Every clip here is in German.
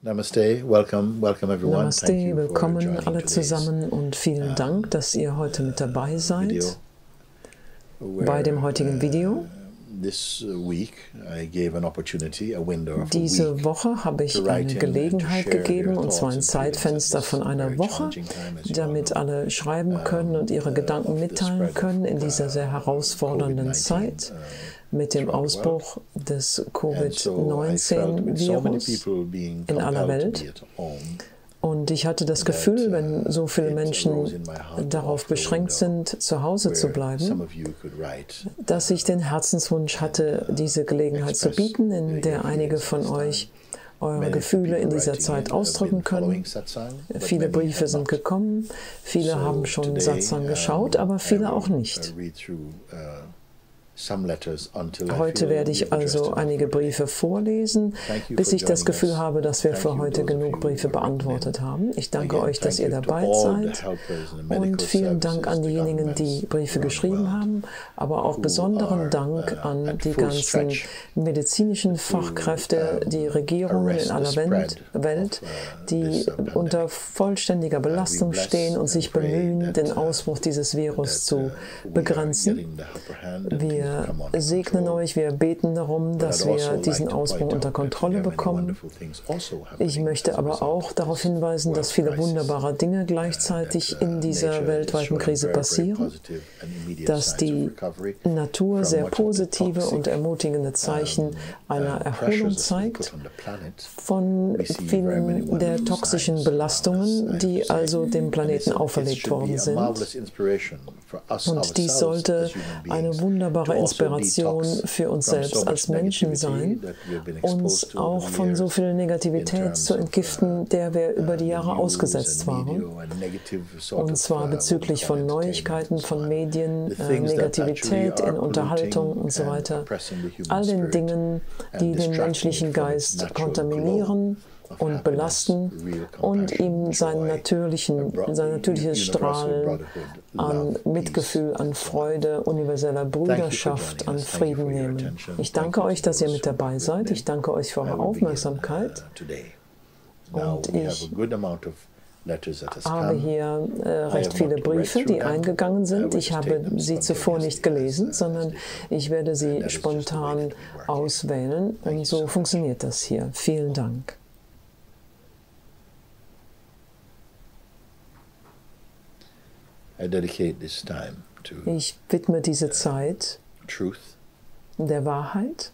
Namaste, welcome everyone. Namaste, willkommen alle zusammen und vielen Dank, dass ihr heute mit dabei seid bei dem heutigen Video. Diese Woche habe ich eine Gelegenheit gegeben, und zwar ein Zeitfenster von einer Woche, damit alle schreiben können und ihre Gedanken mitteilen können in dieser sehr herausfordernden Zeit mit dem Ausbruch des Covid-19-Virus in aller Welt. Und ich hatte das Gefühl, wenn so viele Menschen darauf beschränkt sind, zu Hause zu bleiben, dass ich den Herzenswunsch hatte, diese Gelegenheit zu bieten, in der einige von euch eure Gefühle in dieser Zeit ausdrücken können. Viele Briefe sind gekommen, viele haben schon Satsang geschaut, aber viele auch nicht. Heute werde ich also einige Briefe vorlesen, bis ich das Gefühl habe, dass wir für heute genug Briefe beantwortet haben. Ich danke euch, dass ihr dabei seid, und vielen Dank an diejenigen, die Briefe geschrieben haben, aber auch besonderen Dank an die ganzen medizinischen Fachkräfte, die Regierungen in aller Welt, die unter vollständiger Belastung stehen und sich bemühen, den Ausbruch dieses Virus zu begrenzen. Wir segnen euch, wir beten darum, dass wir diesen Ausbruch unter Kontrolle bekommen. Ich möchte aber auch darauf hinweisen, dass viele wunderbare Dinge gleichzeitig in dieser weltweiten Krise passieren, dass die Natur sehr positive und ermutigende Zeichen einer Erholung zeigt von vielen der toxischen Belastungen, die also dem Planeten auferlegt worden sind. Und dies sollte eine wunderbare Inspiration für uns selbst als Menschen sein, uns auch von so viel Negativität zu entgiften, der wir über die Jahre ausgesetzt waren. Und zwar bezüglich von Neuigkeiten, von Medien, Negativität in Unterhaltung und so weiter. All den Dingen, die den menschlichen Geist kontaminieren und belasten und ihm sein natürliches Strahlen an Mitgefühl, an Freude, universeller Brüderschaft, an Frieden nehmen. Ich danke euch, dass ihr mit dabei seid. Ich danke euch für eure Aufmerksamkeit. Und ich habe hier recht viele Briefe, die eingegangen sind. Ich habe sie zuvor nicht gelesen, sondern ich werde sie spontan auswählen. Und so funktioniert das hier. Vielen Dank. Ich widme diese Zeit der Wahrheit,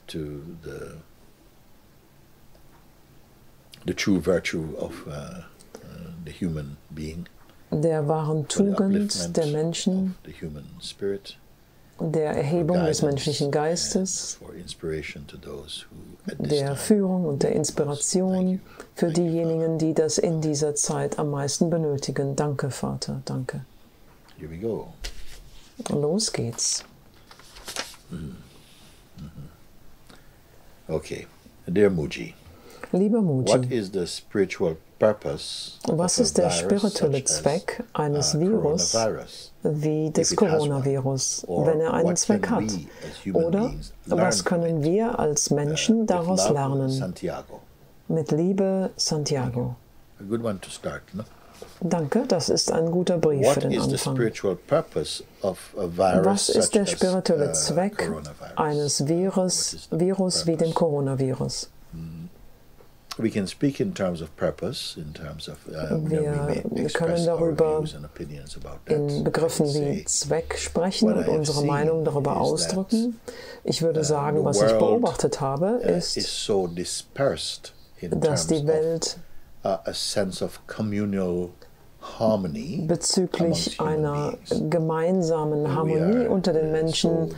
der wahren Tugend der Menschen, der Erhebung des menschlichen Geistes, der Führung und der Inspiration für diejenigen, die das in dieser Zeit am meisten benötigen. Danke, Vater, danke. Here we go. Los geht's. Okay, dear Mooji. Lieber Mooji, was ist der spirituelle Zweck eines Virus wie des Coronavirus, wenn er einen Zweck hat? Oder was können wir als Menschen daraus lernen? Mit Liebe, Santiago. A good one to start, no? Danke, das ist ein guter Brief für den Anfang. Was ist der spirituelle Zweck eines Virus wie dem Coronavirus? Wir können darüber in Begriffen wie Zweck sprechen und unsere Meinung darüber ausdrücken. Ich würde sagen, was ich beobachtet habe, ist, dass die Welt bezüglich einer gemeinsamen Harmonie unter den Menschen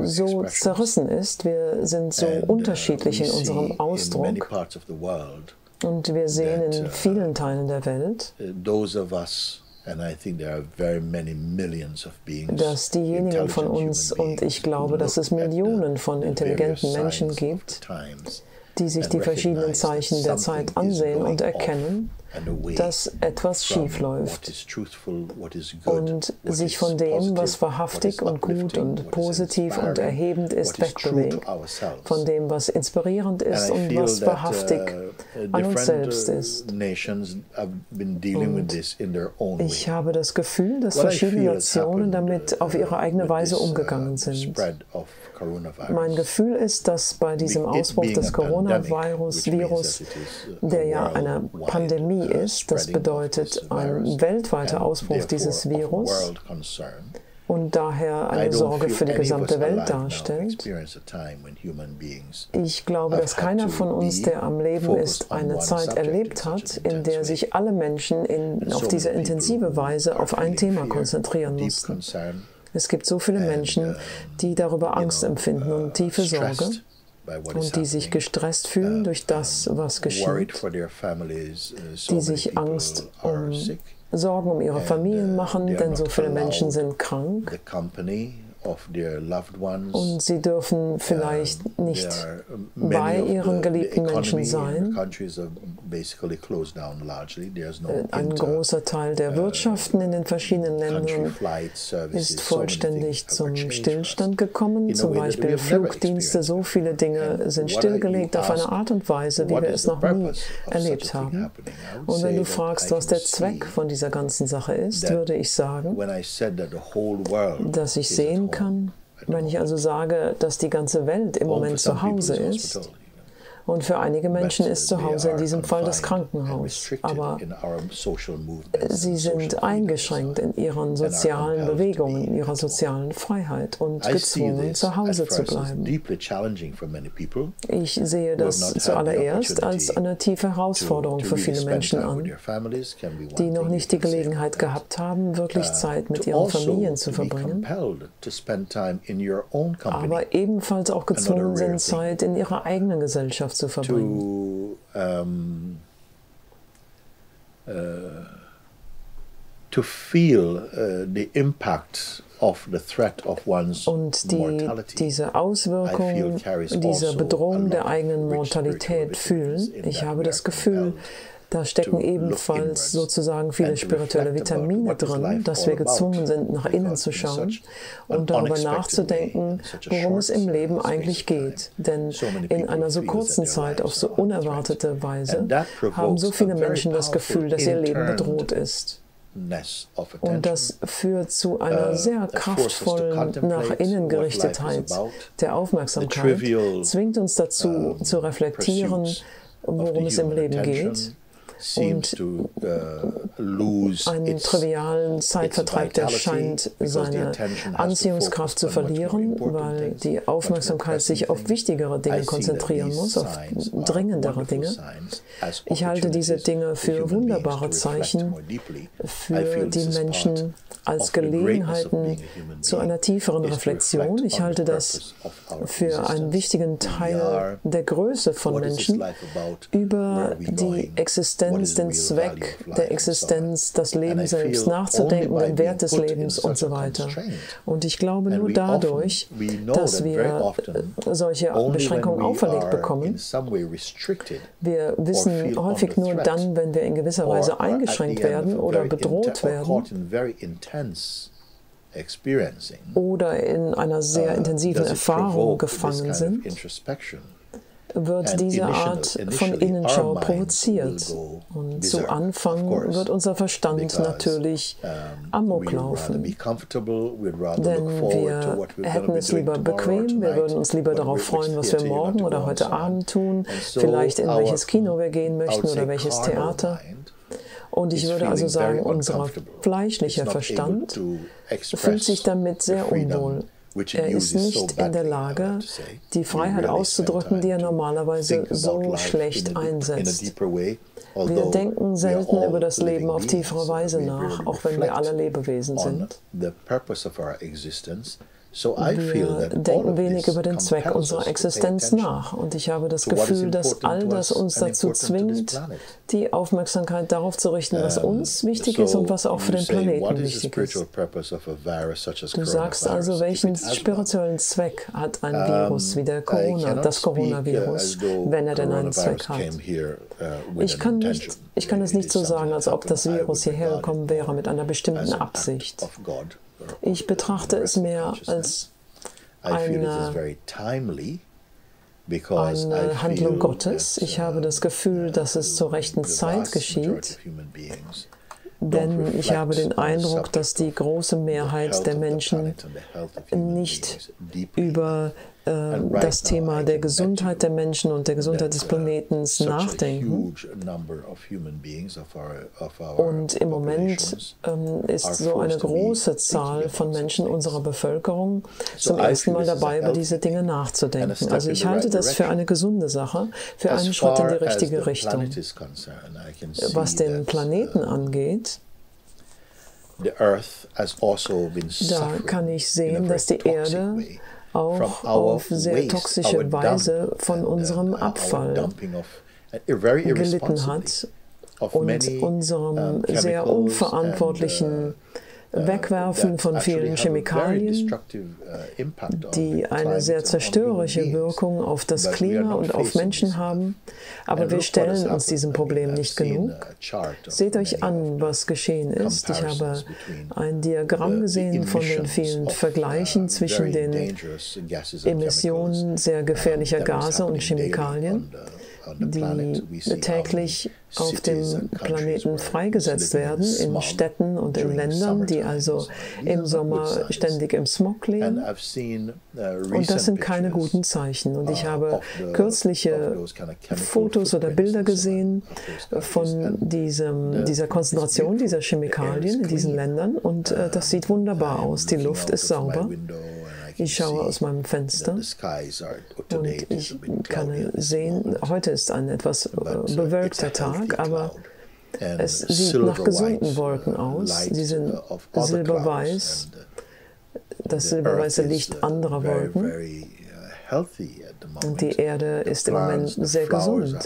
so zerrissen ist. Wir sind so unterschiedlich in unserem Ausdruck, und wir sehen in vielen Teilen der Welt, dass diejenigen von uns, und ich glaube, dass es Millionen von intelligenten Menschen gibt, die sich die verschiedenen Zeichen der Zeit ansehen und erkennen, dass etwas schief läuft und sich von dem, was wahrhaftig und gut und positiv und erhebend ist, wegbewegt, von dem, was inspirierend ist und was wahrhaftig an uns selbst ist. Und ich habe das Gefühl, dass verschiedene Nationen damit auf ihre eigene Weise umgegangen sind. Mein Gefühl ist, dass bei diesem Ausbruch des Coronavirus, der ja eine Pandemie ist, das bedeutet ein weltweiter Ausbruch dieses Virus und daher eine Sorge für die gesamte Welt darstellt. Ich glaube, dass keiner von uns, der am Leben ist, eine Zeit erlebt hat, in der sich alle Menschen auf diese intensive Weise auf ein Thema konzentrieren mussten. Es gibt so viele Menschen, die darüber Angst empfinden und tiefe Sorge und die sich gestresst fühlen durch das, was geschieht, die sich Sorgen um ihre Familien machen, denn so viele Menschen sind krank. Und sie dürfen vielleicht nicht bei ihren geliebten Menschen sein. Ein großer Teil der Wirtschaften in den verschiedenen Ländern ist vollständig zum Stillstand gekommen. Zum Beispiel Flugdienste, so viele Dinge sind stillgelegt auf eine Art und Weise, wie wir es noch nie erlebt haben. Und wenn du fragst, was der Zweck von dieser ganzen Sache ist, würde ich sagen, dass ich sehen kann, wenn ich also sage, dass die ganze Welt im Moment zu Hause ist. Und für einige Menschen ist zu Hause in diesem Fall das Krankenhaus. Aber sie sind eingeschränkt in ihren sozialen Bewegungen, in ihrer sozialen Freiheit und gezwungen, zu Hause zu bleiben. Ich sehe das zuallererst als eine tiefe Herausforderung für viele Menschen an, die noch nicht die Gelegenheit gehabt haben, wirklich Zeit mit ihren Familien zu verbringen, aber ebenfalls auch gezwungen sind, Zeit in ihrer eigenen Gesellschaft zu verbringen. To feel the impact of the threat of one's mortality. Diese Auswirkung dieser Bedrohung der eigenen Mortalität fühlen. Ich habe das Gefühl, da stecken ebenfalls sozusagen viele spirituelle Vitamine drin, dass wir gezwungen sind, nach innen zu schauen und darüber nachzudenken, worum es im Leben eigentlich geht. Denn in einer so kurzen Zeit, auf so unerwartete Weise, haben so viele Menschen das Gefühl, dass ihr Leben bedroht ist. Und das führt zu einer sehr kraftvollen Nach-Innen-Gerichtetheit der Aufmerksamkeit, zwingt uns dazu, zu reflektieren, worum es im Leben geht. Und einen trivialen Zeitvertreib, der scheint seine Anziehungskraft zu verlieren, weil die Aufmerksamkeit sich auf wichtigere Dinge konzentrieren muss, auf dringendere Dinge. Ich halte diese Dinge für wunderbare Zeichen für die Menschen als Gelegenheiten zu einer tieferen Reflexion. Ich halte das für einen wichtigen Teil der Größe von Menschen, über die Existenz, den Zweck der Existenz, das Leben selbst nachzudenken, den Wert des Lebens und so weiter. Und ich glaube, nur dadurch, dass wir solche Beschränkungen auferlegt bekommen, wir wissen häufig nur dann, wenn wir in gewisser Weise eingeschränkt werden oder bedroht werden oder in einer sehr intensiven Erfahrung gefangen sind, wird diese Art von Innenschau provoziert. Und zu Anfang wird unser Verstand natürlich Amok laufen. Denn wir hätten es lieber bequem, wir würden uns lieber darauf freuen, was wir morgen oder heute Abend tun, vielleicht in welches Kino wir gehen möchten oder welches Theater. Und ich würde also sagen, unser fleischlicher Verstand fühlt sich damit sehr unwohl. Er ist nicht in der Lage, die Freiheit auszudrücken, die er normalerweise so schlecht einsetzt. Wir denken selten über das Leben auf tiefere Weise nach, auch wenn wir alle Lebewesen sind. Wir denken wenig über den Zweck unserer Existenz nach. Und ich habe das Gefühl, dass all das uns dazu zwingt, die Aufmerksamkeit darauf zu richten, was uns wichtig ist und was auch für den Planeten wichtig ist. Du sagst also, welchen spirituellen Zweck hat ein Virus wie der das Coronavirus, wenn er denn einen Zweck hat? Ich kann es nicht so sagen, als ob das Virus hierher gekommen wäre mit einer bestimmten Absicht. Ich betrachte es mehr als eine Handlung Gottes. Ich habe das Gefühl, dass es zur rechten Zeit geschieht, denn ich habe den Eindruck, dass die große Mehrheit der Menschen nicht über das Thema der Gesundheit der Menschen und der Gesundheit des Planeten nachdenken. Und im Moment ist so eine große Zahl von Menschen unserer Bevölkerung zum ersten Mal dabei, über diese Dinge nachzudenken. Also ich halte das für eine gesunde Sache, für einen Schritt in die richtige Richtung. Was den Planeten angeht, da kann ich sehen, dass die Erde auch auf sehr toxische Weise von unserem Abfall gelitten hat und unserem sehr unverantwortlichen Wegwerfen von vielen Chemikalien, die eine sehr zerstörerische Wirkung auf das Klima und auf Menschen haben. Aber wir stellen uns diesem Problem nicht genug. Seht euch an, was geschehen ist. Ich habe ein Diagramm gesehen von den vielen Vergleichen zwischen den Emissionen sehr gefährlicher Gase und Chemikalien, die täglich auf dem Planeten freigesetzt werden, in Städten und in Ländern, die also im Sommer ständig im Smog leben. Und das sind keine guten Zeichen. Und ich habe kürzliche Fotos oder Bilder gesehen von dieser Konzentration dieser Chemikalien in diesen Ländern. Und das sieht wunderbar aus. Die Luft ist sauber. Ich schaue aus meinem Fenster und ich kann sehen, heute ist ein etwas bewölkter Tag, aber es sieht nach gesunden Wolken aus. Sie sind silberweiß, das silberweiße Licht anderer Wolken. Und die Erde ist im Moment sehr gesund.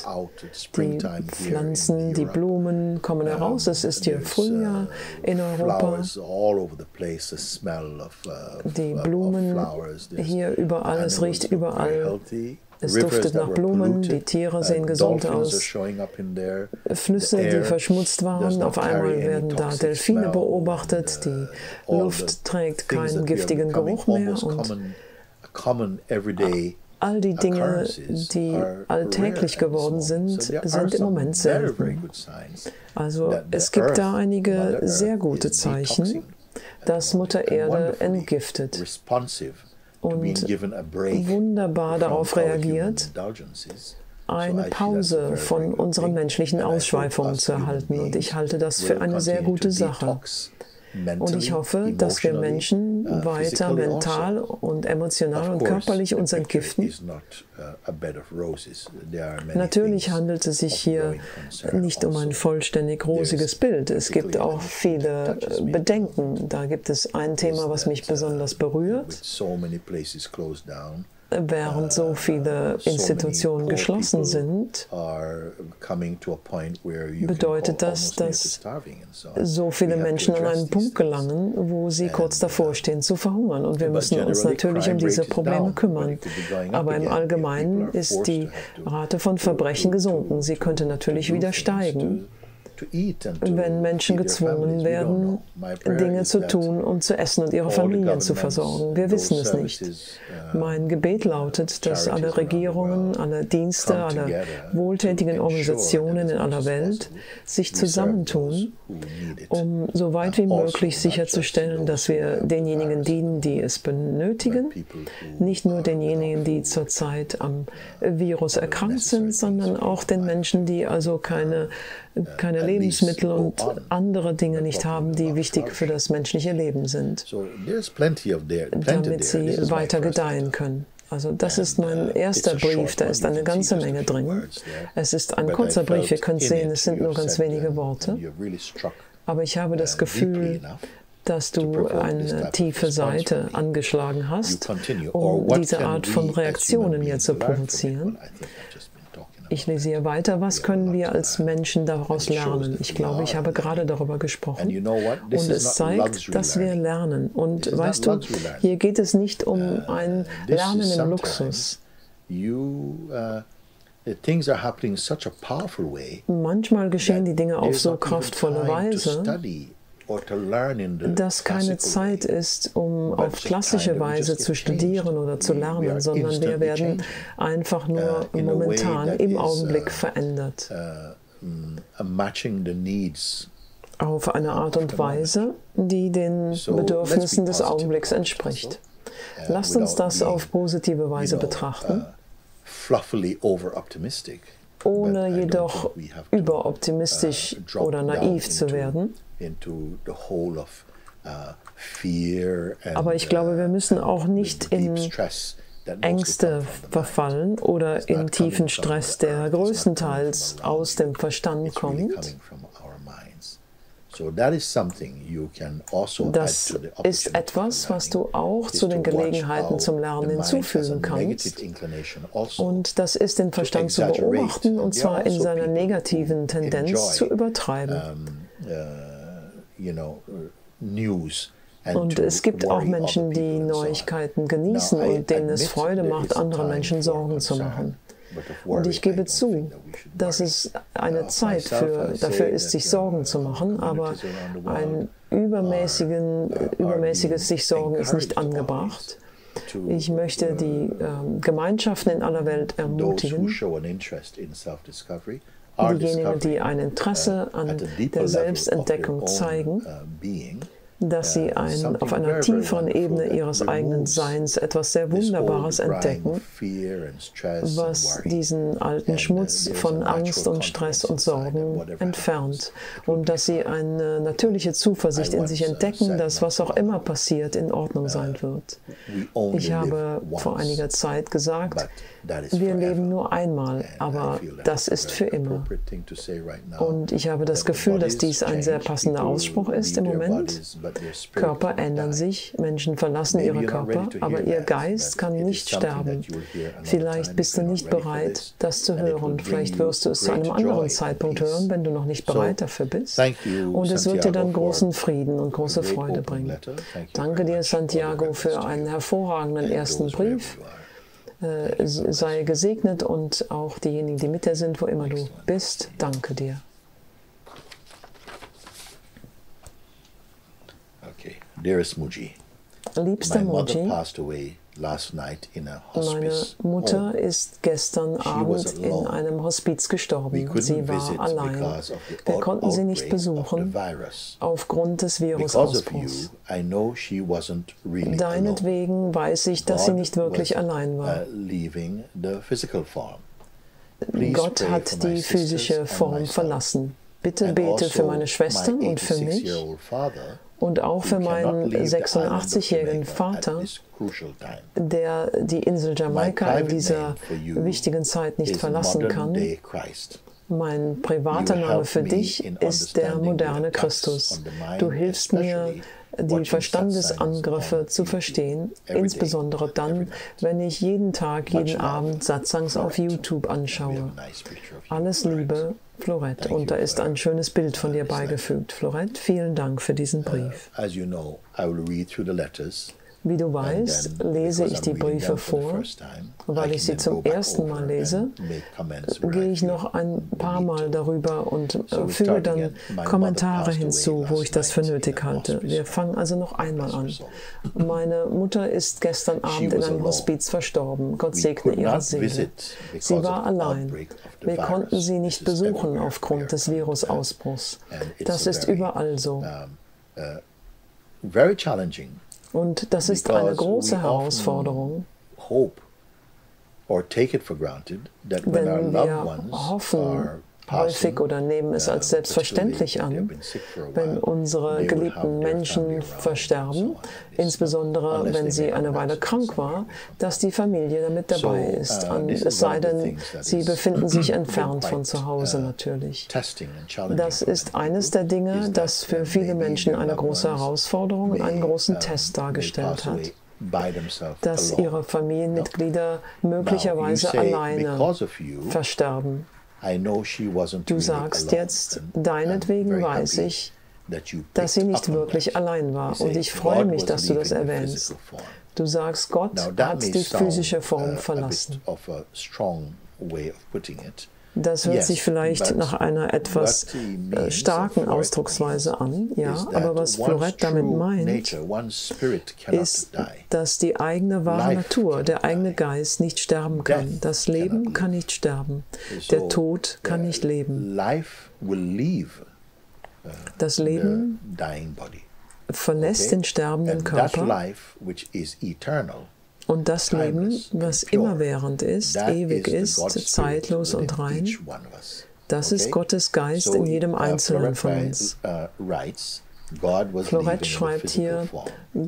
Die Pflanzen, die Blumen kommen heraus. Es ist hier Frühjahr in Europa. Die Blumen hier überall, es riecht überall. Es duftet nach Blumen, die Tiere sehen gesund aus. Flüsse, die verschmutzt waren, auf einmal werden da Delfine beobachtet. Die Luft trägt keinen giftigen Geruch mehr. Und all die Dinge, die alltäglich geworden sind, sind im Moment selten. Also es gibt da einige sehr gute Zeichen, dass Mutter Erde entgiftet und wunderbar darauf reagiert, eine Pause von unseren menschlichen Ausschweifungen zu erhalten. Und ich halte das für eine sehr gute Sache. Und ich hoffe, dass wir Menschen weiter mental und emotional und körperlich uns entgiften. Natürlich handelt es sich hier nicht um ein vollständig rosiges Bild. Es gibt auch viele Bedenken. Da gibt es ein Thema, was mich besonders berührt. Während so viele Institutionen geschlossen sind, bedeutet das, dass so viele Menschen an einen Punkt gelangen, wo sie kurz davor stehen zu verhungern. Und wir müssen uns natürlich um diese Probleme kümmern. Aber im Allgemeinen ist die Rate von Verbrechen gesunken. Sie könnte natürlich wieder steigen, wenn Menschen gezwungen werden, Dinge zu tun, um zu essen und ihre Familien zu versorgen. Wir wissen es nicht. Mein Gebet lautet, dass alle Regierungen, alle Dienste, alle wohltätigen Organisationen in aller Welt sich zusammentun, um so weit wie möglich sicherzustellen, dass wir denjenigen dienen, die es benötigen, nicht nur denjenigen, die zurzeit am Virus erkrankt sind, sondern auch den Menschen, die also keine Lebensmittel und andere Dinge nicht haben, die wichtig für das menschliche Leben sind, damit sie weiter gedeihen können. Also das ist mein erster Brief, da ist eine ganze Menge drin. Es ist ein kurzer Brief, ihr könnt sehen, es sind nur ganz wenige Worte. Aber ich habe das Gefühl, dass du eine tiefe Seite angeschlagen hast, um diese Art von Reaktion in mir zu provozieren. Ich lese hier weiter. Was können wir als Menschen daraus lernen? Ich glaube, ich habe gerade darüber gesprochen. Und es zeigt, dass wir lernen. Und weißt du, hier geht es nicht um ein Lernen im Luxus. Manchmal geschehen die Dinge auf so kraftvolle Weise, dass keine Zeit ist, um auf klassische Weise zu studieren oder zu lernen, sondern wir werden einfach nur momentan im Augenblick verändert. Auf eine Art und Weise, die den Bedürfnissen des Augenblicks entspricht. Lasst uns das auf positive Weise betrachten, ohne jedoch überoptimistisch oder naiv zu werden. Aber ich glaube, wir müssen auch nicht in Ängste verfallen oder in tiefen Stress, der größtenteils aus dem Verstand kommt. Das ist etwas, was du auch zu den Gelegenheiten zum Lernen hinzufügen kannst. Und das ist, den Verstand zu beobachten, und zwar in seiner negativen Tendenz zu übertreiben. Und es gibt auch Menschen, die Neuigkeiten genießen und denen es Freude macht, anderen Menschen Sorgen zu machen. Und ich gebe zu, dass es eine Zeit dafür ist, sich Sorgen zu machen, aber ein übermäßiges sich Sorgen ist nicht angebracht. Ich möchte die Gemeinschaften in aller Welt ermutigen, diejenigen, die ein Interesse an der Selbstentdeckung zeigen, dass sie auf einer tieferen Ebene ihres eigenen Seins etwas sehr Wunderbares entdecken, was diesen alten Schmutz von Angst und Stress und Sorgen entfernt. Und dass sie eine natürliche Zuversicht in sich entdecken, dass was auch immer passiert, in Ordnung sein wird. Ich habe vor einiger Zeit gesagt, wir leben nur einmal, aber das ist für immer. Und ich habe das Gefühl, dass dies ein sehr passender Ausspruch ist im Moment. Körper ändern sich, Menschen verlassen ihre Körper, aber ihr Geist kann nicht sterben. Vielleicht bist du nicht bereit, das zu hören. Vielleicht wirst du es zu einem anderen Zeitpunkt hören, wenn du noch nicht bereit dafür bist. Und es wird dir dann großen Frieden und große Freude bringen. Danke dir, Santiago, für einen hervorragenden ersten Brief. Sei gesegnet und auch diejenigen, die mit dir sind, wo immer du bist. Danke dir. Okay. Dearest Mooji, liebster Mooji, meine Mutter ist gestern Abend in einem Hospiz gestorben. Sie war allein. Wir konnten sie nicht besuchen aufgrund des Virusausbruchs. Deinetwegen weiß ich, dass sie nicht wirklich allein war. Gott hat die physische Form verlassen. Bitte bete für meine Schwestern und für mich und auch für meinen 86-jährigen Vater, der die Insel Jamaika in dieser wichtigen Zeit nicht verlassen kann. Mein privater Name für dich ist der moderne Christus. Du hilfst mir, die Verstandesangriffe zu verstehen, insbesondere dann, wenn ich jeden Tag, jeden Abend Satsangs auf YouTube anschaue. Alles Liebe, Florette. Und da ist ein schönes Bild von dir beigefügt. Florette, vielen Dank für diesen Brief. Wie du weißt, lese ich die Briefe vor. Weil ich sie zum ersten Mal lese, gehe ich noch ein paar Mal darüber und füge dann Kommentare hinzu, wo ich das für nötig halte. Wir fangen also noch einmal an. Meine Mutter ist gestern Abend in einem Hospiz verstorben. Gott segne ihre Seele. Sie war allein. Wir konnten sie nicht besuchen aufgrund des Virusausbruchs. Das ist überall so. Und das ist eine große Herausforderung, denn wir hoffen häufig oder nehmen es als selbstverständlich an, wenn unsere geliebten Menschen versterben, insbesondere wenn sie eine Weile krank war, dass die Familie damit dabei ist. Es sei denn, sie befinden sich entfernt von zu Hause natürlich. Das ist eines der Dinge, das für viele Menschen eine große Herausforderung und einen großen Test dargestellt hat, dass ihre Familienmitglieder möglicherweise alleine versterben. Du sagst jetzt, deinetwegen weiß ich, dass sie nicht wirklich allein war. Und ich freue mich, dass du das erwähnst. Du sagst, Gott hat die physische Form verlassen. Das hört sich vielleicht nach einer etwas starken Ausdrucksweise an, ja, aber was Florett damit meint, ist, dass die eigene wahre Natur, der eigene Geist nicht sterben kann. Das Leben kann nicht sterben. Der Tod kann nicht leben. Das Leben verlässt den sterbenden Körper. Und das Leben, was immerwährend ist, ewig ist, zeitlos und rein, das ist Gottes Geist in jedem Einzelnen von uns. Florett schreibt hier,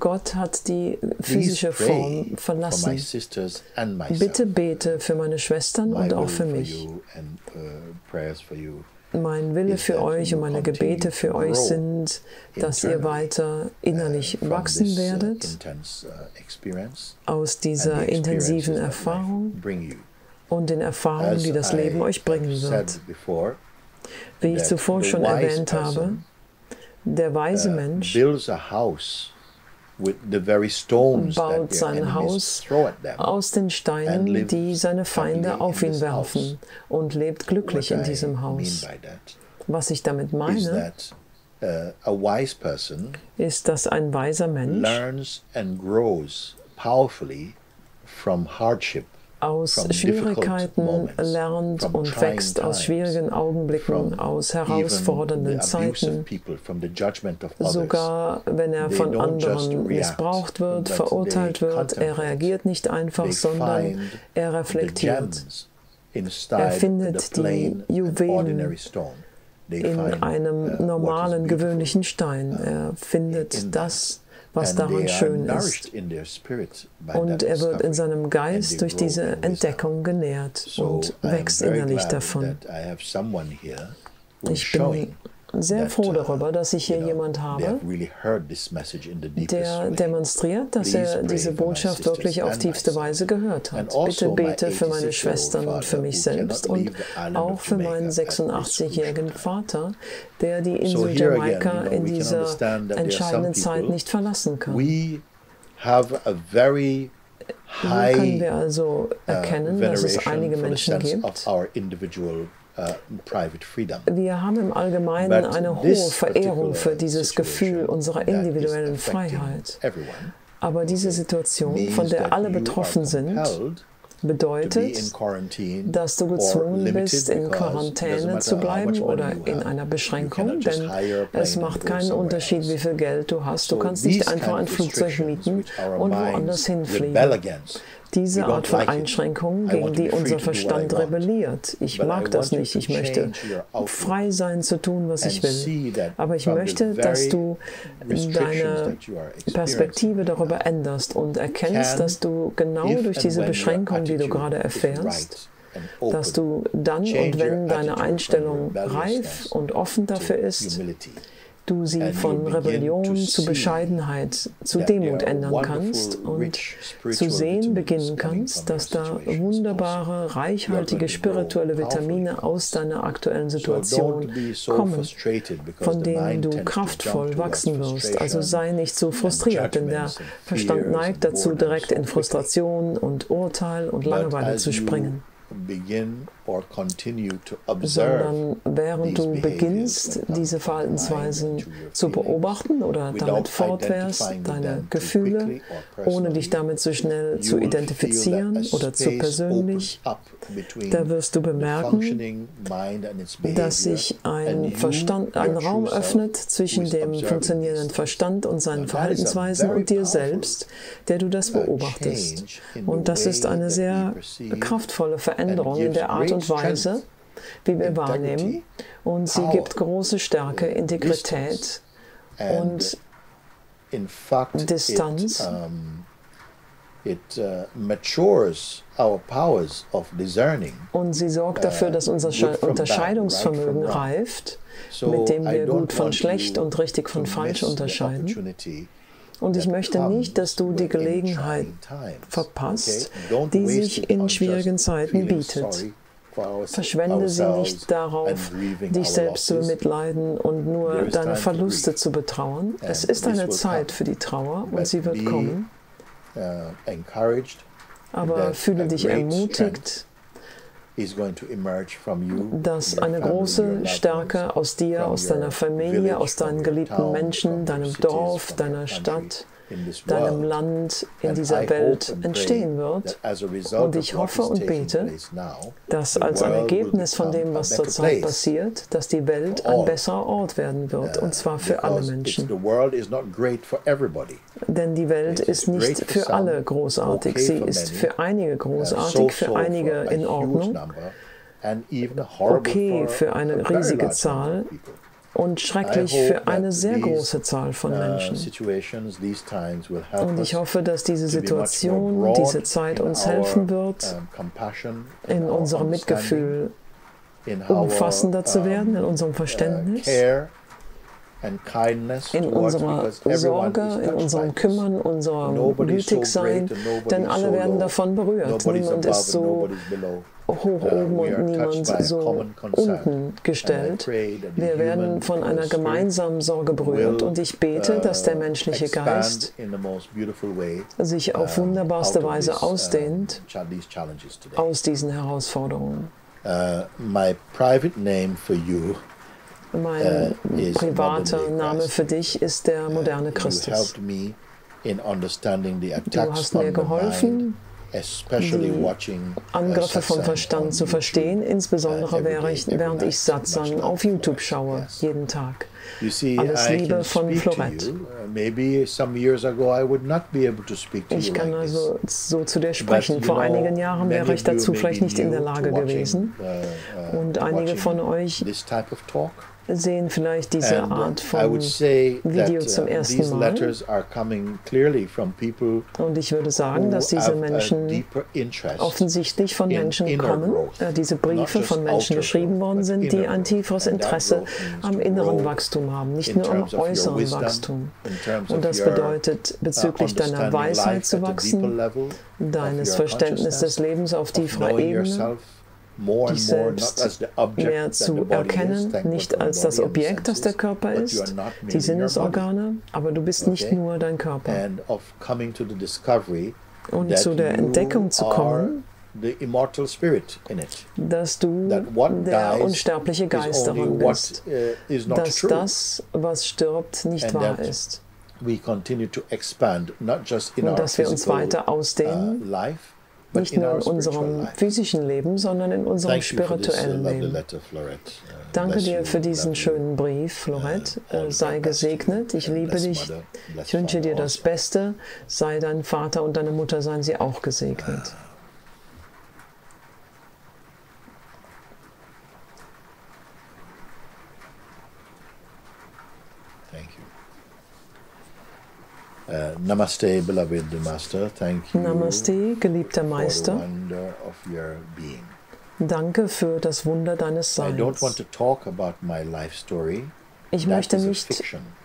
Gott hat die physische Form verlassen. Bitte bete für meine Schwestern und auch für mich. Mein Wille für euch und meine Gebete für euch sind, dass ihr weiter innerlich wachsen werdet aus dieser intensiven Erfahrung und den Erfahrungen, die das Leben euch bringen wird. Wie ich zuvor schon erwähnt habe, der weise Mensch baut sein Haus aus den Steinen, die seine Feinde auf ihn werfen, und lebt glücklich in diesem Haus. Was ich damit meine, ist, dass ein weiser Mensch aus Schwierigkeiten lernt und wächst, aus schwierigen Augenblicken, aus herausfordernden Zeiten, sogar wenn er von anderen missbraucht wird, verurteilt wird. Er reagiert nicht einfach, sondern er reflektiert. Er findet die Juwelen in einem normalen, gewöhnlichen Stein. Er findet das, was daran schön ist. Und er wird in seinem Geist durch diese Entdeckung genährt und wächst innerlich davon. Ich bin sehr froh darüber, dass ich hier jemand habe, der demonstriert, dass er diese Botschaft wirklich auf tiefste Weise gehört hat. Bitte bete für meine Schwestern und für mich selbst und auch für meinen 86-jährigen Vater, der die Insel Jamaika in dieser entscheidenden Zeit nicht verlassen kann. Hier können wir also erkennen, dass es einige Menschen gibt. Wir haben im Allgemeinen eine hohe Verehrung für dieses Gefühl unserer individuellen Freiheit. Aber diese Situation, von der alle betroffen sind, bedeutet, dass du gezwungen bist, in Quarantäne zu bleiben oder in einer Beschränkung, denn es macht keinen Unterschied, wie viel Geld du hast. Du kannst nicht einfach ein Flugzeug mieten und woanders hinfliegen. Diese Art von Einschränkung, gegen die unser Verstand rebelliert. Ich mag das nicht. Ich möchte frei sein, zu tun, was ich will. Aber ich möchte, dass du deine Perspektive darüber änderst und erkennst, dass du genau durch diese Beschränkung, die du gerade erfährst, dass du dann und wenn deine Einstellung reif und offen dafür ist, du sie von Rebellion zu Bescheidenheit, zu Demut ändern kannst und zu sehen beginnen kannst, dass da wunderbare, reichhaltige spirituelle Vitamine aus deiner aktuellen Situation kommen, von denen du kraftvoll wachsen wirst. Also sei nicht so frustriert, denn der Verstand neigt dazu, direkt in Frustration und Urteil und Langeweile zu springen. Sondern während du beginnst, diese Verhaltensweisen zu beobachten oder damit fortwährst, deine Gefühle, ohne dich damit so schnell zu identifizieren oder zu persönlich, da wirst du bemerken, dass sich ein Raum öffnet zwischen dem funktionierenden Verstand und seinen Verhaltensweisen und dir selbst, der du das beobachtest. Und das ist eine sehr kraftvolle Veränderung in der Art und Weise, wie wir wahrnehmen. Und sie gibt große Stärke, Integrität und Distanz. Und sie sorgt dafür, dass unser Unterscheidungsvermögen reift, mit dem wir gut von schlecht und richtig von falsch unterscheiden. Und ich möchte nicht, dass du die Gelegenheit verpasst, die sich in schwierigen Zeiten bietet. Verschwende sie nicht darauf, dich selbst zu bemitleiden und nur deine Verluste zu betrauern. Es ist eine Zeit für die Trauer und sie wird kommen. Aber fühle dich ermutigt, dass eine große Stärke aus dir, aus deiner Familie, aus deinen geliebten Menschen, deinem Dorf, deiner Stadt, deinem Land, in dieser Welt entstehen wird. Und ich hoffe und bete, dass als ein Ergebnis von dem, was zurzeit passiert, dass die Welt ein besserer Ort werden wird, und zwar für alle Menschen. Denn die Welt ist nicht für alle großartig. Sie ist für einige großartig, für einige in Ordnung, okay für eine riesige Zahl und schrecklich für eine sehr große Zahl von Menschen. Und ich hoffe, dass diese Situation, diese Zeit uns helfen wird, in unserem Mitgefühl umfassender zu werden, in unserem Verständnis, in unserer Sorge, in unserem Kümmern, unserem Gütigsein, denn alle werden davon berührt. Niemand ist so hoch oben und niemand so unten gestellt. Wir werden von einer gemeinsamen Sorge berührt, und ich bete, dass der menschliche Geist sich auf wunderbarste Weise ausdehnt aus diesen Herausforderungen. Mein privater Name für dich ist der moderne Christus. Du hast mir geholfen, die Angriffe vom Verstand zu verstehen, insbesondere während ich Satsang auf YouTube schaue, jeden Tag. Alles Liebe von Florette. Ich kann also so zu dir sprechen. Vor einigen Jahren wäre ich dazu vielleicht nicht in der Lage gewesen. Und einige von euch sehen vielleicht diese Art von Video zum ersten Mal. Und ich würde sagen, dass diese Menschen offensichtlich von Menschen kommen, diese Briefe von Menschen geschrieben worden sind, die ein tieferes Interesse am inneren Wachstum haben, nicht nur am äußeren Wachstum. Und das bedeutet, bezüglich deiner Weisheit zu wachsen, deines Verständnisses des Lebens auf tieferer Ebene, dich selbst mehr zu erkennen, nicht als das Objekt, das der Körper ist, die Sinnesorgane, aber du bist nicht nur dein Körper. Und zu der Entdeckung zu kommen, dass du der unsterbliche Geist darin bist, dass das, was stirbt, nicht wahr ist. Und dass wir uns weiter ausdehnen, nicht nur in unserem physischen Leben, sondern in unserem spirituellen Leben. Danke dir für diesen schönen Brief, Florette. Sei gesegnet. Ich liebe dich. Ich wünsche dir das Beste. Sei dein Vater und deine Mutter, seien sie auch gesegnet. Namaste, beloved Master. Thank you. Namaste, geliebter Meister. Danke für das Wunder deines Seins. Ich möchte nicht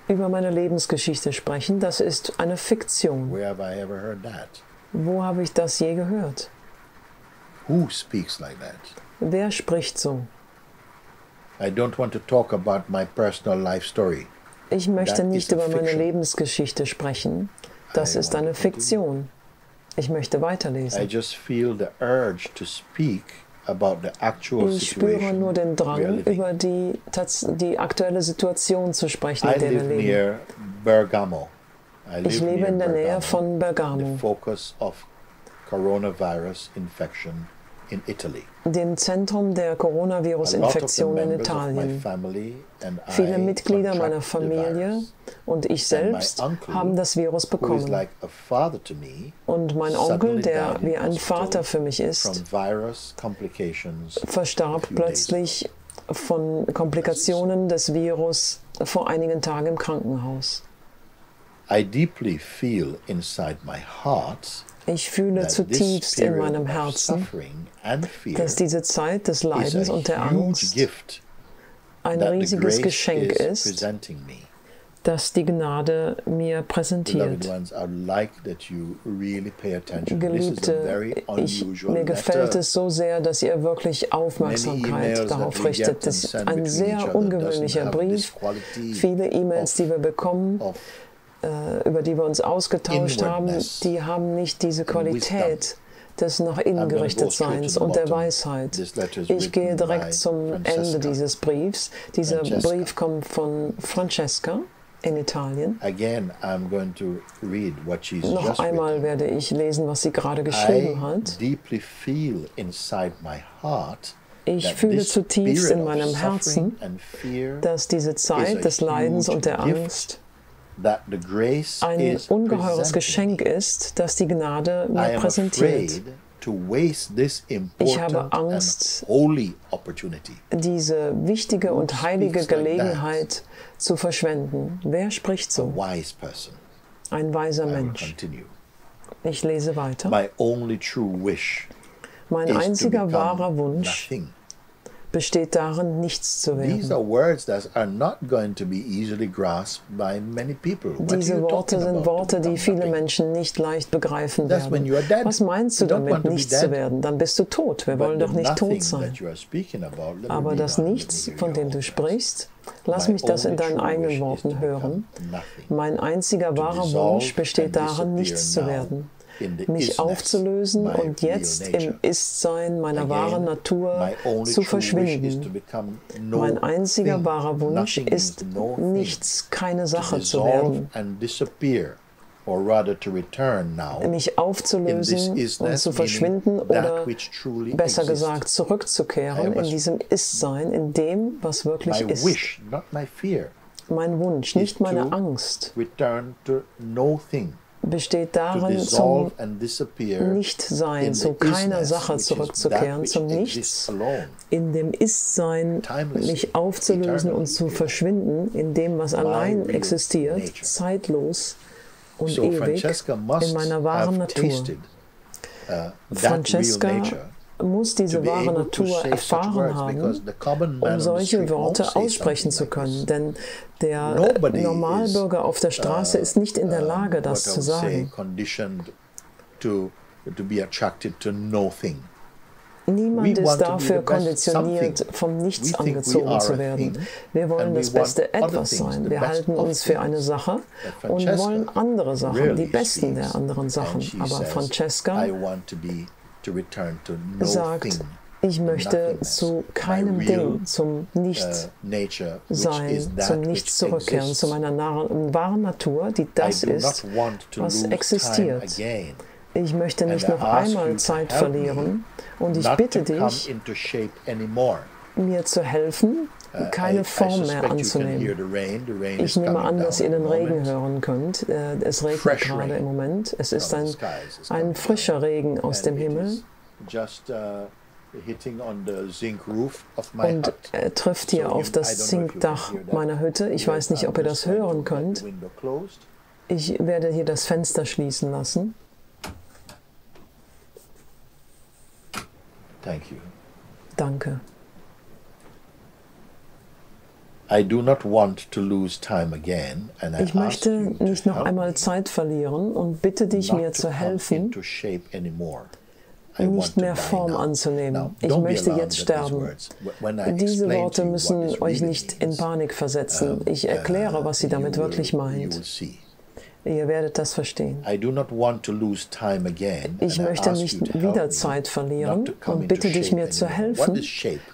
über meine Lebensgeschichte sprechen. Das ist eine Fiktion. Wo habe ich das je gehört? Wer spricht so? Ich möchte nicht über meine Lebensgeschichte sprechen. Das ist eine Fiktion. Ich möchte weiterlesen. Ich spüre nur den Drang, über die aktuelle Situation zu sprechen, in der wir leben. Ich lebe in der Nähe von Bergamo. dem Zentrum der Coronavirus-Infektion in Italien. Viele Mitglieder meiner Familie und ich selbst haben das Virus bekommen. Und mein Onkel, der wie ein Vater für mich ist, verstarb plötzlich von Komplikationen des Virus vor einigen Tagen im Krankenhaus. Ich fühle zutiefst in meinem Herzen, dass diese Zeit des Leidens und der Angst ein riesiges Geschenk ist, das die Gnade mir präsentiert. Geliebte, mir gefällt es so sehr, dass ihr wirklich Aufmerksamkeit darauf richtet. Das ist ein sehr ungewöhnlicher Brief. Viele E-Mails, die wir bekommen, über die wir uns ausgetauscht haben, die haben nicht diese Qualität des nach innen gerichtet Seins und der Weisheit. Ich gehe direkt zum Ende dieses Briefs. Dieser Brief kommt von Francesca in Italien. Noch einmal werde ich lesen, was sie gerade geschrieben hat. Ich fühle zutiefst in meinem Herzen, dass diese Zeit des Leidens und der Angst ein ungeheures Geschenk ist, das die Gnade mir präsentiert. Ich habe Angst, diese wichtige und heilige Gelegenheit zu verschwenden. Wer spricht so? Ein weiser Mensch. Ich lese weiter. Mein einziger wahrer Wunsch besteht darin, nichts zu werden. Diese Worte sind Worte, die viele Menschen nicht leicht begreifen werden. Was meinst du damit, nichts zu werden? Dann bist du tot. Wir wollen doch nicht tot sein. Aber das Nichts, von dem du sprichst, lass mich das in deinen eigenen Worten hören. Mein einziger wahrer Wunsch besteht darin, nichts zu werden. Mich aufzulösen und jetzt im Ist-Sein meiner wahren Natur zu verschwinden. Mein einziger wahrer Wunsch ist, nichts, keine Sache zu werden. Mich aufzulösen und zu verschwinden oder, besser gesagt, zurückzukehren in diesem Ist-Sein, in dem, was wirklich ist. Mein Wunsch, nicht meine Angst, besteht darin, zum Nichtsein, zu keiner Sache zurückzukehren, zum Nichts, in dem Ist-Sein mich aufzulösen und zu verschwinden, in dem, was allein existiert, zeitlos und ewig, in meiner wahren Natur. Francesca muss diese wahre Natur erfahren haben, um solche Worte aussprechen zu können. Denn der Normalbürger auf der Straße ist nicht in der Lage, das zu sagen. Niemand ist dafür konditioniert, vom Nichts angezogen zu werden. Wir wollen das beste Etwas sein. Wir halten uns für eine Sache und wollen andere Sachen, die besten der anderen Sachen. Aber Francesca sagt, ich möchte zu keinem Ding, zum Nichtsein, zum Nichts zurückkehren, zu meiner wahren Natur, die das ist, was existiert. Ich möchte nicht noch einmal Zeit verlieren und ich bitte dich, mir zu helfen, keine Form mehr anzunehmen. Ich nehme an, dass ihr den Regen hören könnt. Es regnet gerade im Moment. Es ist ein frischer Regen aus dem Himmel. Und er trifft hier auf das Zinkdach meiner Hütte. Ich weiß nicht, ob ihr das hören könnt. Ich werde hier das Fenster schließen lassen. Danke. Ich möchte nicht noch einmal Zeit verlieren und bitte dich, mir zu helfen, nicht mehr Form anzunehmen. Ich möchte jetzt sterben. Diese Worte müssen euch nicht in Panik versetzen. Ich erkläre, was sie damit wirklich meint. Ihr werdet das verstehen. Ich möchte nicht wieder Zeit verlieren und bitte dich, mir zu helfen,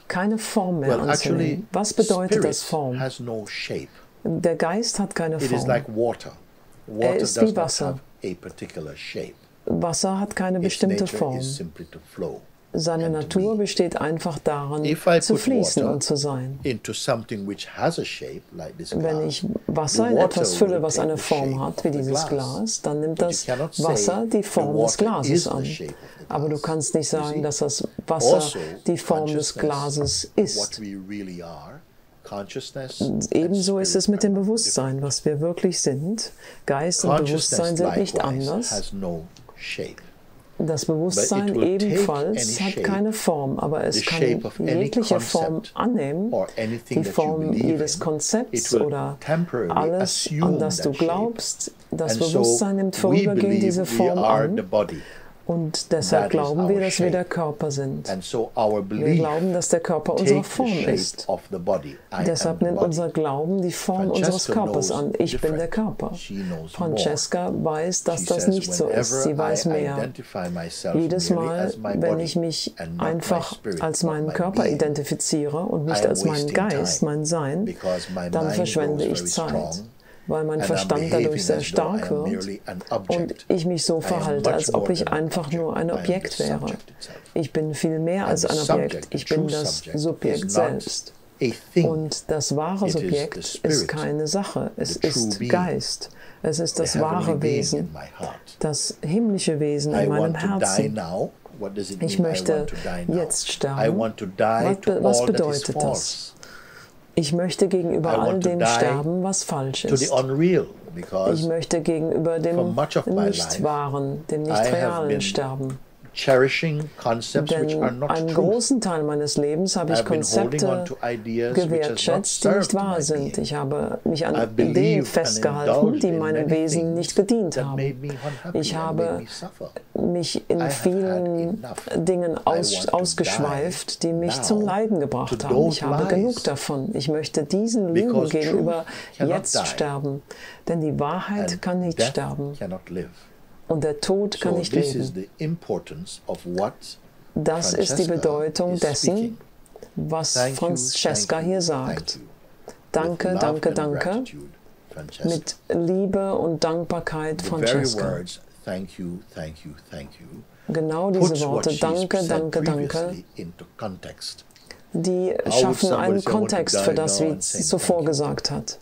keine Form mehr anzunehmen. Was bedeutet das Form? Der Geist hat keine Form. Er ist wie Wasser. Wasser hat keine bestimmte Form. Seine Natur besteht einfach darin, zu fließen und zu sein. Wenn ich Wasser in etwas fülle, was eine Form hat, wie dieses Glas, dann nimmt das Wasser die Form des Glases an. Aber du kannst nicht sagen, dass das Wasser die Form des Glases ist. Ebenso ist es mit dem Bewusstsein, was wir wirklich sind. Geist und Bewusstsein sind nicht anders. Das Bewusstsein ebenfalls hat keine Form, aber es kann jegliche Form annehmen, die Form jedes Konzepts oder alles, an das du glaubst. Das Bewusstsein nimmt vorübergehend diese Form an. Und deshalb glauben wir, dass wir der Körper sind. Wir glauben, dass der Körper unsere Form ist. Deshalb nimmt unser Glauben die Form unseres Körpers an. Ich bin der Körper. Francesca weiß, dass das nicht so ist. Sie weiß mehr. Jedes Mal, wenn ich mich einfach als meinen Körper identifiziere und nicht als meinen Geist, mein Sein, dann verschwende ich Zeit, weil mein Verstand dadurch sehr stark wird und ich mich so verhalte, als ob ich einfach nur ein Objekt wäre. Ich bin viel mehr als ein Objekt, ich bin das Subjekt selbst. Und das wahre Subjekt ist keine Sache, es ist Geist. Es ist das wahre Wesen, das himmlische Wesen in meinem Herzen. Ich möchte jetzt sterben. Was bedeutet das? Ich möchte gegenüber all dem sterben, was falsch ist. Ich möchte gegenüber dem Nicht-Wahren, dem Nicht-Realen sterben. Denn einen großen Teil meines Lebens habe ich Konzepte gewertschätzt, die nicht wahr sind. Ich habe mich an Ideen festgehalten, die meinem Wesen nicht gedient haben. Ich habe mich in vielen Dingen ausgeschweift, die mich zum Leiden gebracht haben. Ich habe genug davon. Ich möchte diesen Lügen gegenüber jetzt sterben, denn die Wahrheit kann nicht sterben. Und der Tod kann nicht leben. Das ist die Bedeutung dessen, was Francesca hier sagt. Danke, danke, danke. Mit Liebe und Dankbarkeit, Francesca. Genau diese Worte, danke, danke, danke, die schaffen einen Kontext für das, wie sie zuvor gesagt hat.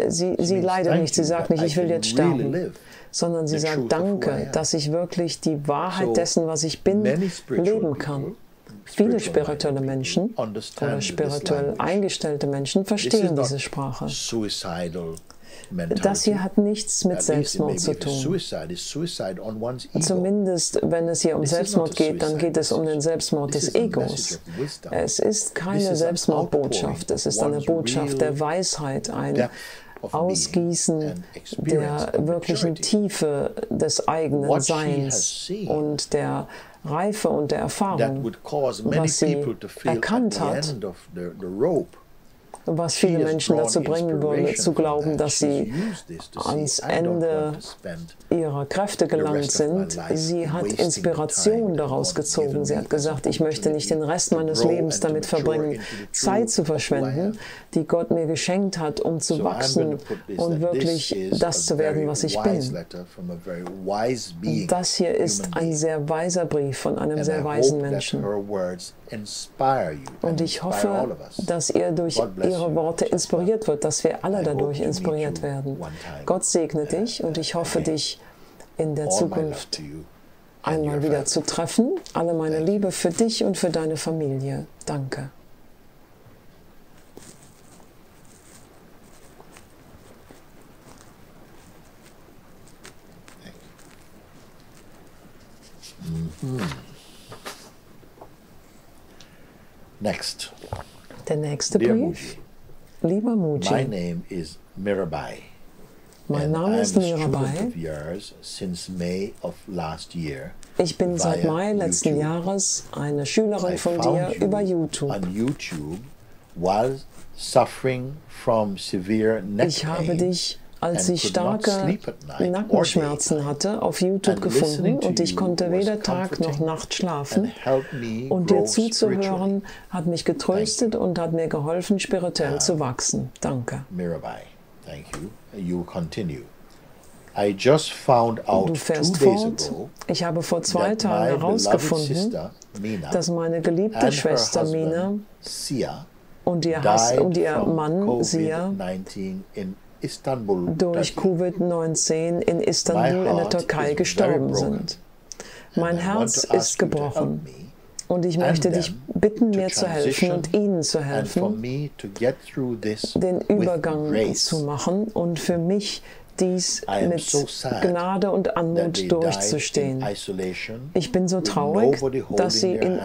Sie leidet nicht, sie sagt nicht, ich will jetzt sterben, sondern sie sagt, danke, dass ich wirklich die Wahrheit dessen, was ich bin, leben kann. Viele spirituelle Menschen oder spirituell eingestellte Menschen verstehen diese Sprache. Das hier hat nichts mit Selbstmord zu tun. Zumindest, wenn es hier um Selbstmord geht, dann geht es um den Selbstmord des Egos. Es ist keine Selbstmordbotschaft, es ist eine Botschaft der Weisheit, ein Ausgießen der wirklichen Tiefe des eigenen Seins und der Reife und der Erfahrung, was sie erkannt hat, was viele Menschen dazu bringen würde, zu glauben, dass sie ans Ende ihrer Kräfte gelangt sind. Sie hat Inspiration daraus gezogen. Sie hat gesagt, ich möchte nicht den Rest meines Lebens damit verbringen, Zeit zu verschwenden, die Gott mir geschenkt hat, um zu wachsen und wirklich das zu werden, was ich bin. Das hier ist ein sehr weiser Brief von einem sehr weisen Menschen. Und ich hoffe, dass ihr durch ihre Worte inspiriert wird, dass wir alle dadurch inspiriert werden. Gott segne dich und ich hoffe, dich in der Zukunft einmal wieder zu treffen. Alle meine Liebe für dich und für deine Familie. Danke. Next. Der nächste Brief. Lieber Mooji, mein Name ist Mirabai. Ich bin seit Mai letzten Jahres eine Schülerin von dir über YouTube. Ich habe dich, als ich starke Nackenschmerzen hatte, auf YouTube gefunden und ich konnte weder Tag noch Nacht schlafen. Und dir zuzuhören hat mich getröstet und hat mir geholfen, spirituell zu wachsen. Danke. Du fährst fort. Ich habe vor 2 Tagen herausgefunden, dass meine geliebte Schwester Mina und ihr Mann Sia durch Covid-19 in Istanbul in der Türkei gestorben sind. Mein Herz ist gebrochen und ich möchte dich bitten, mir zu helfen und ihnen zu helfen, den Übergang zu machen und für mich dies mit Gnade und Anmut durchzustehen. Ich bin so traurig, dass sie in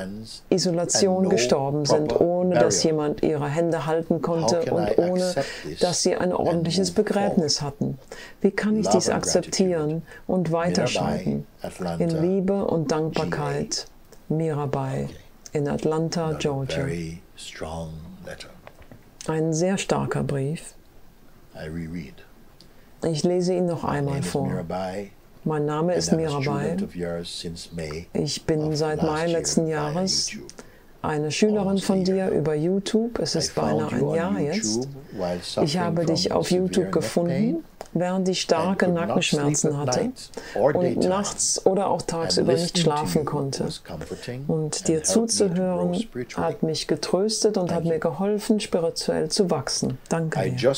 Isolation gestorben sind, ohne dass jemand ihre Hände halten konnte und ohne dass sie ein ordentliches Begräbnis hatten. Wie kann ich dies akzeptieren und weiterschreiten? In Liebe und Dankbarkeit, Mirabai, in Atlanta, Georgia. Ein sehr starker Brief. Ich lese ihn noch einmal vor. Mein Name ist Mirabai. Ich bin seit Mai letzten Jahres eine Schülerin von dir über YouTube. Es ist beinahe ein Jahr jetzt. Ich habe dich auf YouTube gefunden, während ich starke Nackenschmerzen hatte und nachts oder auch tagsüber nicht schlafen konnte. Und dir zuzuhören hat mich getröstet und hat mir geholfen, spirituell zu wachsen. Danke dir.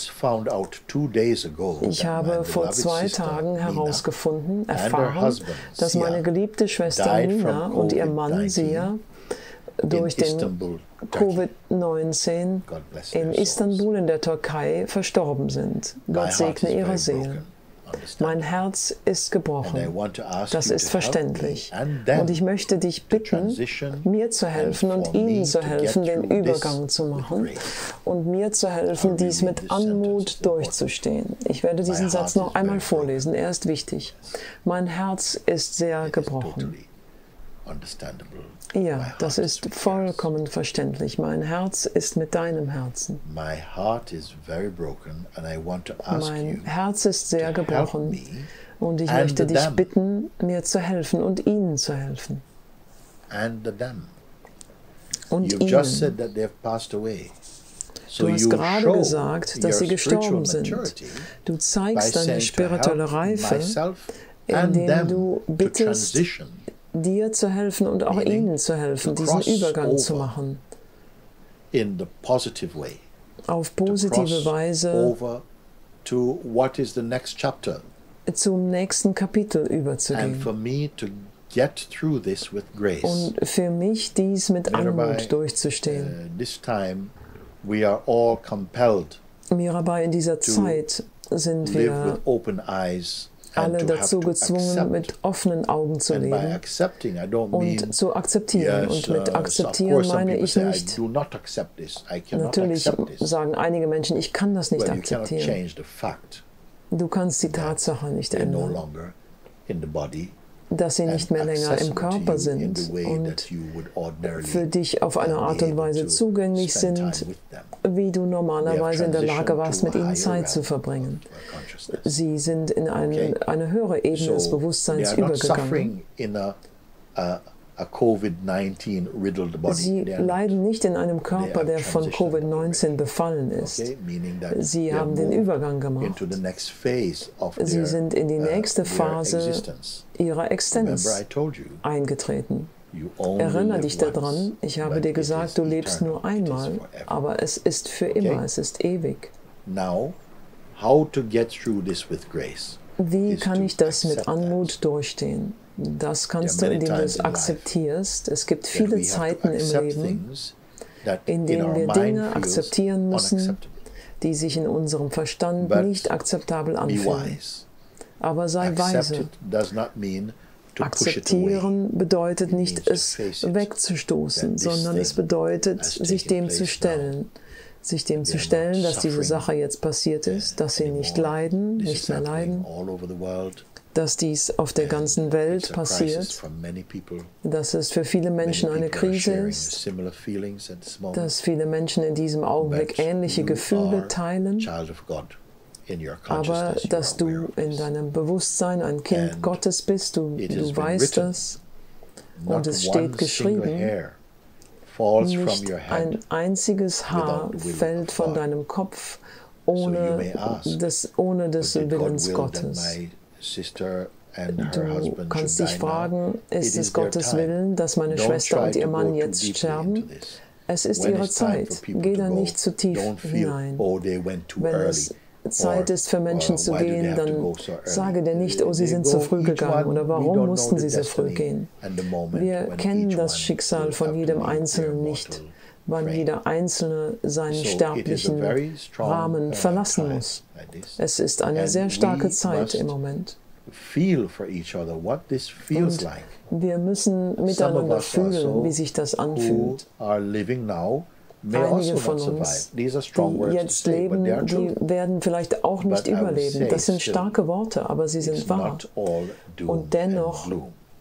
Ich habe vor 2 Tagen herausgefunden, erfahren, dass meine geliebte Schwester Nina und ihr Mann Sia durch den Covid-19 in Istanbul in der Türkei verstorben sind. Gott segne ihre Seelen. Mein Herz ist gebrochen. Das ist verständlich. Und ich möchte dich bitten, mir zu helfen und ihnen zu helfen, den Übergang zu machen und mir zu helfen, dies mit Anmut durchzustehen. Ich werde diesen Satz noch einmal vorlesen. Er ist wichtig. Mein Herz ist sehr gebrochen. Ja, das ist vollkommen verständlich. Mein Herz ist mit deinem Herzen. Mein Herz ist sehr gebrochen und ich möchte dich bitten, mir zu helfen und ihnen zu helfen. Und ihnen. Du hast gerade gesagt, dass sie gestorben sind. Du zeigst deine spirituelle Reife, indem du bittest, dir zu helfen und auch ihnen zu helfen, diesen Übergang zu machen. Auf positive Weise zum nächsten Kapitel überzugehen. Und für mich dies mit Anmut durchzustehen. Mirabai, in dieser Zeit sind wir alle dazu gezwungen, mit offenen Augen zu leben und zu akzeptieren. Und mit akzeptieren meine ich nicht, natürlich sagen einige Menschen, ich kann das nicht akzeptieren. Du kannst die Tatsache nicht ändern, dass sie nicht mehr länger im Körper sind und für dich auf eine Art und Weise zugänglich sind, wie du normalerweise in der Lage warst, mit ihnen Zeit zu verbringen. Sie sind in eine höhere Ebene des Bewusstseins übergegangen. Sie leiden nicht in einem Körper, der von Covid-19 befallen ist. Sie haben den Übergang gemacht. Sie sind in die nächste Phase ihrer Existenz eingetreten. Erinnere dich daran, ich habe dir gesagt, du lebst nur einmal, aber es ist für immer, es ist ewig. Wie kann ich das mit Anmut durchstehen? Das kannst du, indem du es akzeptierst. Es gibt viele Zeiten im Leben, in denen wir Dinge akzeptieren müssen, die sich in unserem Verstand nicht akzeptabel anfühlen. Aber sei weise. Akzeptieren bedeutet nicht, es wegzustoßen, sondern es bedeutet, sich dem zu stellen. Sich dem zu stellen, dass diese Sache jetzt passiert ist, dass sie nicht leiden, nicht mehr leiden, dass dies auf der ganzen Welt passiert, dass es für viele Menschen eine Krise ist, dass viele Menschen in diesem Augenblick ähnliche Gefühle teilen, aber dass du in deinem Bewusstsein ein Kind Gottes bist, du weißt das, und es steht geschrieben, nicht ein einziges Haar fällt von deinem Kopf ohne des Willens Gottes. Du kannst dich fragen, ist es Gottes Willen, dass meine Schwester und ihr Mann jetzt sterben? Es ist ihre Zeit. Geh da nicht zu tief hinein. Wenn es Zeit ist für Menschen zu gehen, dann sage dir nicht, oh, sie sind zu früh gegangen oder warum mussten sie so früh gehen. Wir kennen das Schicksal von jedem Einzelnen nicht, wann jeder Einzelne seinen sterblichen Rahmen verlassen muss. Es ist eine sehr starke Zeit im Moment. Und wir müssen miteinander fühlen, wie sich das anfühlt. Einige von uns, die jetzt leben, die werden vielleicht auch nicht überleben. Das sind starke Worte, aber sie sind wahr. Und dennoch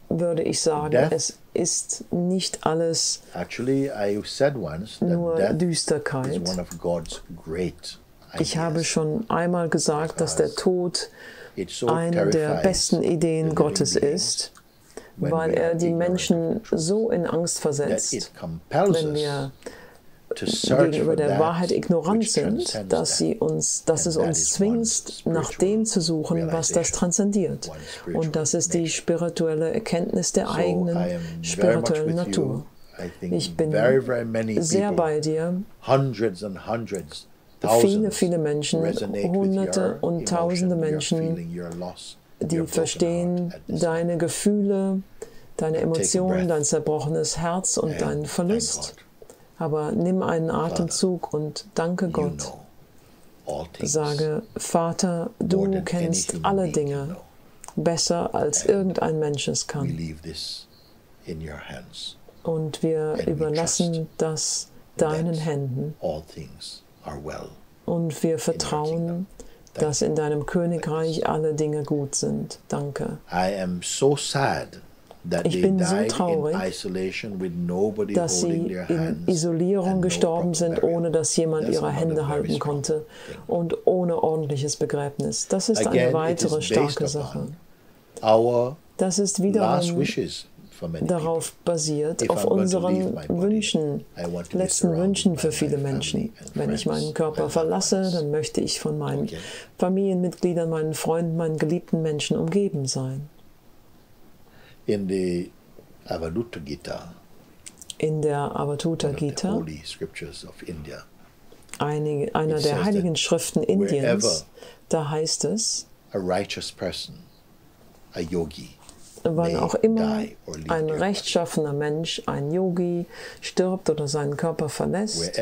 würde ich sagen, es ist nicht alles nur Düsterkeit. Ich habe schon einmal gesagt, dass der Tod eine der besten Ideen Gottes ist, weil er die Menschen so in Angst versetzt, wenn wir gegenüber der Wahrheit ignorant sind, dass es uns zwingt, nach dem zu suchen, was das transzendiert. Und das ist die spirituelle Erkenntnis der eigenen spirituellen Natur. Ich bin sehr bei dir. Viele Menschen, Hunderte und Tausende Menschen, die verstehen deine Gefühle, deine Emotionen, dein zerbrochenes Herz und deinen Verlust. Aber nimm einen Atemzug und danke Gott. Sage, Vater, du kennst alle Dinge besser, als irgendein Mensch es kann. Und wir überlassen das deinen Händen. Und wir vertrauen, dass in deinem Königreich alle Dinge gut sind. Danke. Ich bin so traurig, dass sie in Isolierung gestorben sind, ohne dass jemand ihre Hände halten konnte und ohne ordentliches Begräbnis. Das ist eine weitere starke Sache. Das ist wiederum darauf basiert, auf unseren Wünschen, letzten Wünschen für viele Menschen. Wenn ich meinen Körper verlasse, dann möchte ich von meinen Familienmitgliedern, meinen Freunden, meinen geliebten Menschen umgeben sein. In der Avatutta Gita, einer der heiligen Schriften Indiens, da heißt es, wann auch immer ein rechtschaffener Mensch, ein Yogi, stirbt oder seinen Körper verlässt,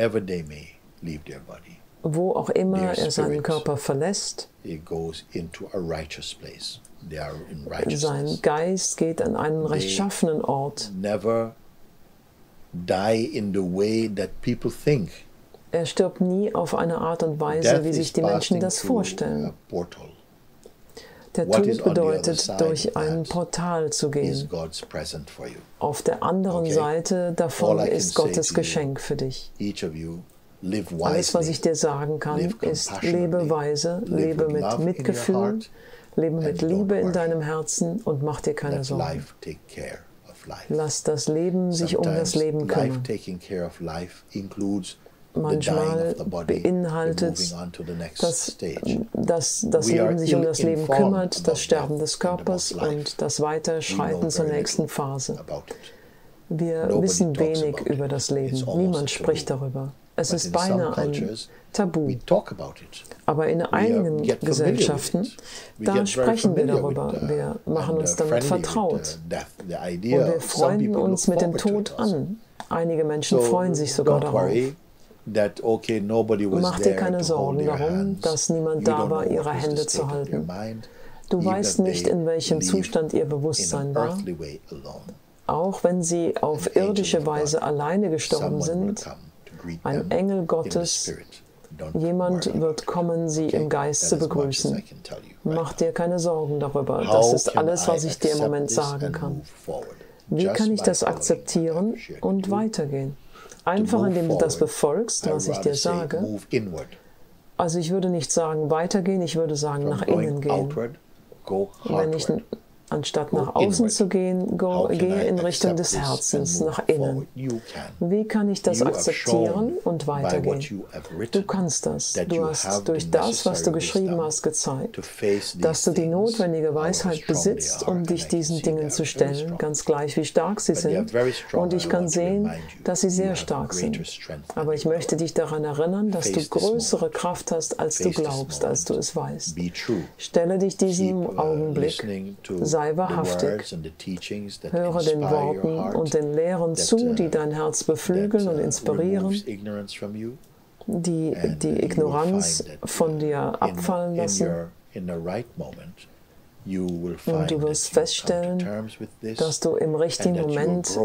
wo auch immer er seinen Körper verlässt, sein Geist geht an einen rechtschaffenen Ort. Er stirbt nie auf eine Art und Weise, wie sich die Menschen das vorstellen. Der Tod bedeutet, durch ein Portal zu gehen. Auf der anderen Seite davon ist Gottes Geschenk für dich. Alles, was ich dir sagen kann, ist, lebe weise, lebe mit Mitgefühl, lebe mit Liebe in deinem Herzen und mach dir keine Sorgen. Lass das Leben sich um das Leben kümmern. Manchmal beinhaltet dass das Leben sich um das Leben kümmert, das Sterben des Körpers und das Weiterschreiten zur nächsten Phase. Wir wissen wenig über das Leben. Niemand spricht darüber. Es ist beinahe ein Tabu. Aber in einigen Gesellschaften, da sprechen wir darüber. Wir machen uns damit vertraut. Und wir freunden uns mit dem Tod an. Einige Menschen freuen sich sogar darauf. Mach dir keine Sorgen darum, dass niemand da war, ihre Hände zu halten. Du weißt nicht, in welchem Zustand ihr Bewusstsein war. Auch wenn sie auf irdische Weise alleine gestorben sind, ein Engel Gottes, jemand wird kommen, sie im Geist zu begrüßen. Mach dir keine Sorgen darüber. Das ist alles, was ich dir im Moment sagen kann. Wie kann ich das akzeptieren und weitergehen? Einfach indem du das befolgst, was ich dir sage. Also ich würde nicht sagen weitergehen, ich würde sagen nach innen gehen. Wenn ich Anstatt nach außen zu gehen, gehe in Richtung des Herzens, nach innen. Wie kann ich das akzeptieren und weitergehen? Du kannst das. Du hast durch das, was du geschrieben hast, gezeigt, dass du die notwendige Weisheit besitzt, um dich diesen Dingen zu stellen, ganz gleich wie stark sie sind. Und ich kann sehen, dass sie sehr stark sind. Aber ich möchte dich daran erinnern, dass du größere Kraft hast, als du glaubst, als du es weißt. Stelle dich diesem Augenblick. Sei wahrhaftig, höre den Worten und den Lehren zu, die dein Herz beflügeln und inspirieren, die die Ignoranz von dir abfallen lassen. Und du wirst feststellen, dass du im richtigen Moment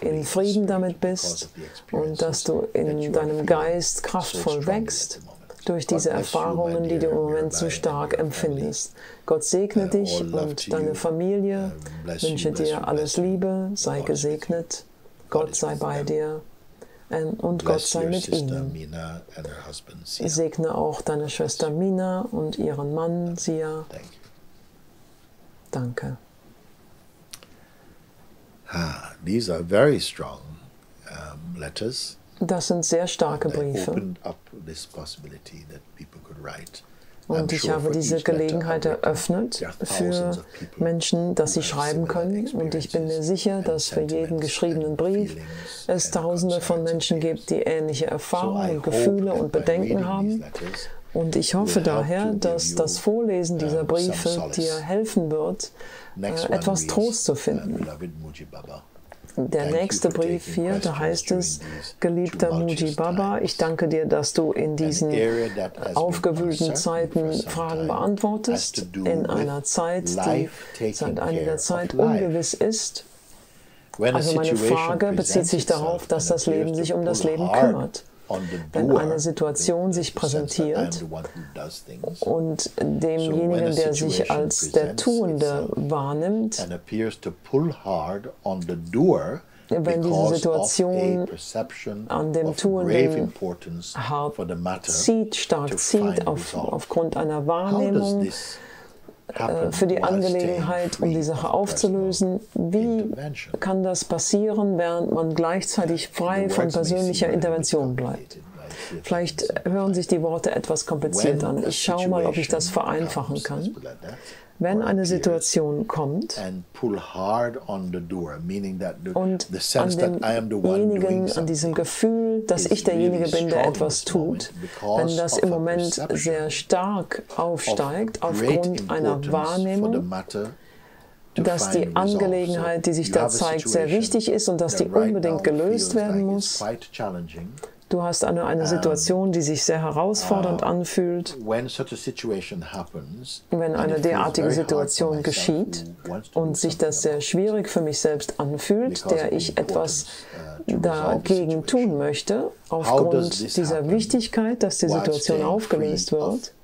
in Frieden damit bist und dass du in deinem Geist kraftvoll wächst durch diese Erfahrungen, die du im Moment so stark empfindest. Gott segne dich und deine Familie, wünsche dir alles Liebe, sei gesegnet, Gott sei bei dir und Gott sei mit ihnen. Segne auch deine Schwester Mina und ihren Mann, Sia. Danke. These are very strong letters. Das sind sehr starke Briefe. Und ich habe diese Gelegenheit eröffnet für Menschen, dass sie schreiben können. Und ich bin mir sicher, dass für jeden geschriebenen Brief es Tausende von Menschen gibt, die ähnliche Erfahrungen, Gefühle und Bedenken haben. Und ich hoffe daher, dass das Vorlesen dieser Briefe dir helfen wird, etwas Trost zu finden. Der nächste Brief hier, da heißt es: Geliebter Mooji Baba, ich danke dir, dass du in diesen aufgewühlten Zeiten Fragen beantwortest, in einer Zeit, die seit einiger Zeit ungewiss ist. Also meine Frage bezieht sich darauf, dass das Leben sich um das Leben kümmert. Wenn eine Situation sich präsentiert und demjenigen, der sich als der Tuende wahrnimmt, wenn diese Situation an dem Tuenden hart zieht, stark zieht, aufgrund einer Wahrnehmung, für die Angelegenheit, um die Sache aufzulösen. Wie kann das passieren, während man gleichzeitig frei von persönlicher Intervention bleibt? Vielleicht hören sich die Worte etwas kompliziert an. Ich schaue mal, ob ich das vereinfachen kann. Wenn eine Situation kommt und an demjenigen, an diesem Gefühl, dass ich derjenige bin, der etwas tut, wenn das im Moment sehr stark aufsteigt aufgrund einer Wahrnehmung, dass die Angelegenheit, die sich da zeigt, sehr wichtig ist und dass die unbedingt gelöst werden muss. Du hast eine Situation, die sich sehr herausfordernd anfühlt. Wenn eine derartige Situation geschieht und sich das sehr schwierig für mich selbst anfühlt, der ich etwas dagegen tun möchte, aufgrund dieser Wichtigkeit, dass die Situation aufgelöst wird,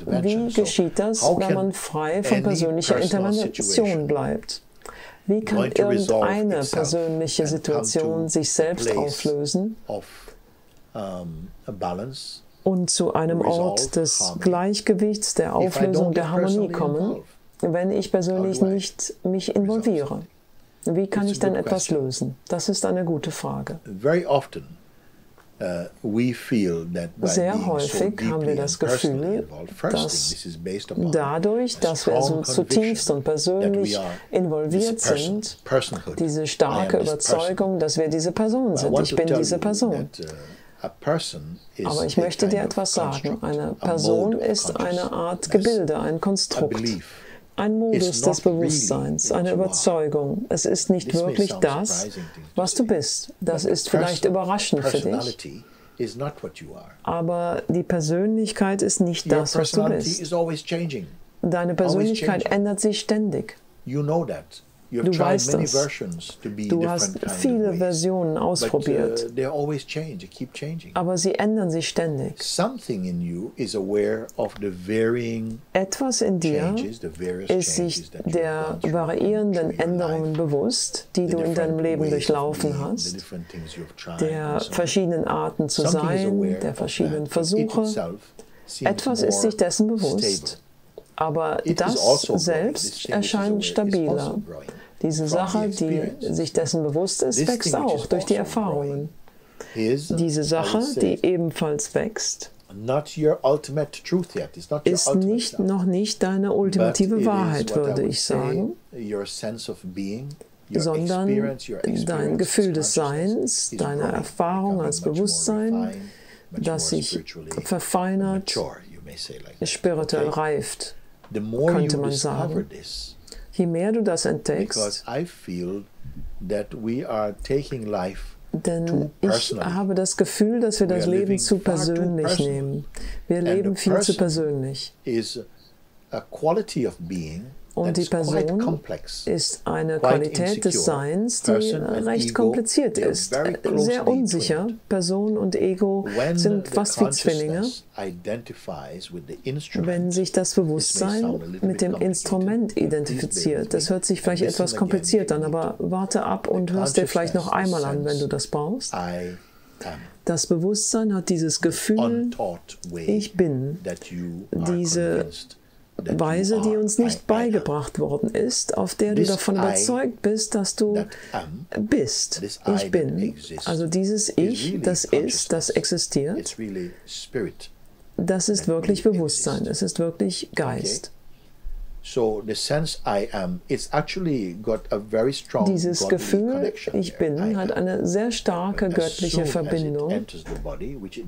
wie geschieht das, wenn man frei von persönlicher Intervention bleibt? Wie kann irgendeine persönliche Situation sich selbst auflösen und zu einem Ort des Gleichgewichts, der Auflösung, der Harmonie kommen, wenn ich persönlich nicht mich involviere? Wie kann ich dann etwas lösen? Das ist eine gute Frage. Sehr häufig haben wir das Gefühl, dass dadurch, dass wir so zutiefst und persönlich involviert sind, diese starke Überzeugung, dass wir diese Person sind. Ich bin diese Person. Aber ich möchte dir etwas sagen. Eine Person ist eine Art Gebilde, ein Konstrukt. Ein Modus des Bewusstseins, eine Überzeugung. Es ist nicht wirklich das, was du bist. Das ist vielleicht überraschend für dich. Aber die Persönlichkeit ist nicht das, was du bist. Deine Persönlichkeit ändert sich ständig. Du weißt das. Du hast viele Versionen ausprobiert, aber sie ändern sich ständig. Etwas in dir ist sich der variierenden Änderungen bewusst, die du in deinem Leben durchlaufen hast, der verschiedenen Arten zu sein, der verschiedenen Versuche. Etwas ist sich dessen bewusst. Aber das Selbst erscheint stabiler. Diese Sache, die sich dessen bewusst ist, wächst auch durch die Erfahrungen. Diese Sache, die ebenfalls wächst, ist noch nicht deine ultimative Wahrheit, würde ich sagen, sondern dein Gefühl des Seins, deine Erfahrung als Bewusstsein, das sich verfeinert, spirituell reift, könnte man sagen. Je mehr du das entdeckst, denn ich habe das Gefühl, dass wir das Leben zu persönlich nehmen. Wir leben viel zu persönlich. Und die Person ist eine Qualität des Seins, die recht kompliziert ist, sehr unsicher. Person und Ego sind fast wie Zwillinge. Wenn sich das Bewusstsein mit dem Instrument identifiziert, das hört sich vielleicht etwas kompliziert an, aber warte ab und hörst dir vielleicht noch einmal an, wenn du das brauchst. Das Bewusstsein hat dieses Gefühl, ich bin, diese Weise, die uns nicht beigebracht worden ist, auf der du davon überzeugt bist, dass du bist. Ich bin. Also dieses Ich, das ist, das existiert, das ist wirklich Bewusstsein, es ist wirklich Geist. Dieses Gefühl, ich bin, hat eine sehr starke göttliche Verbindung,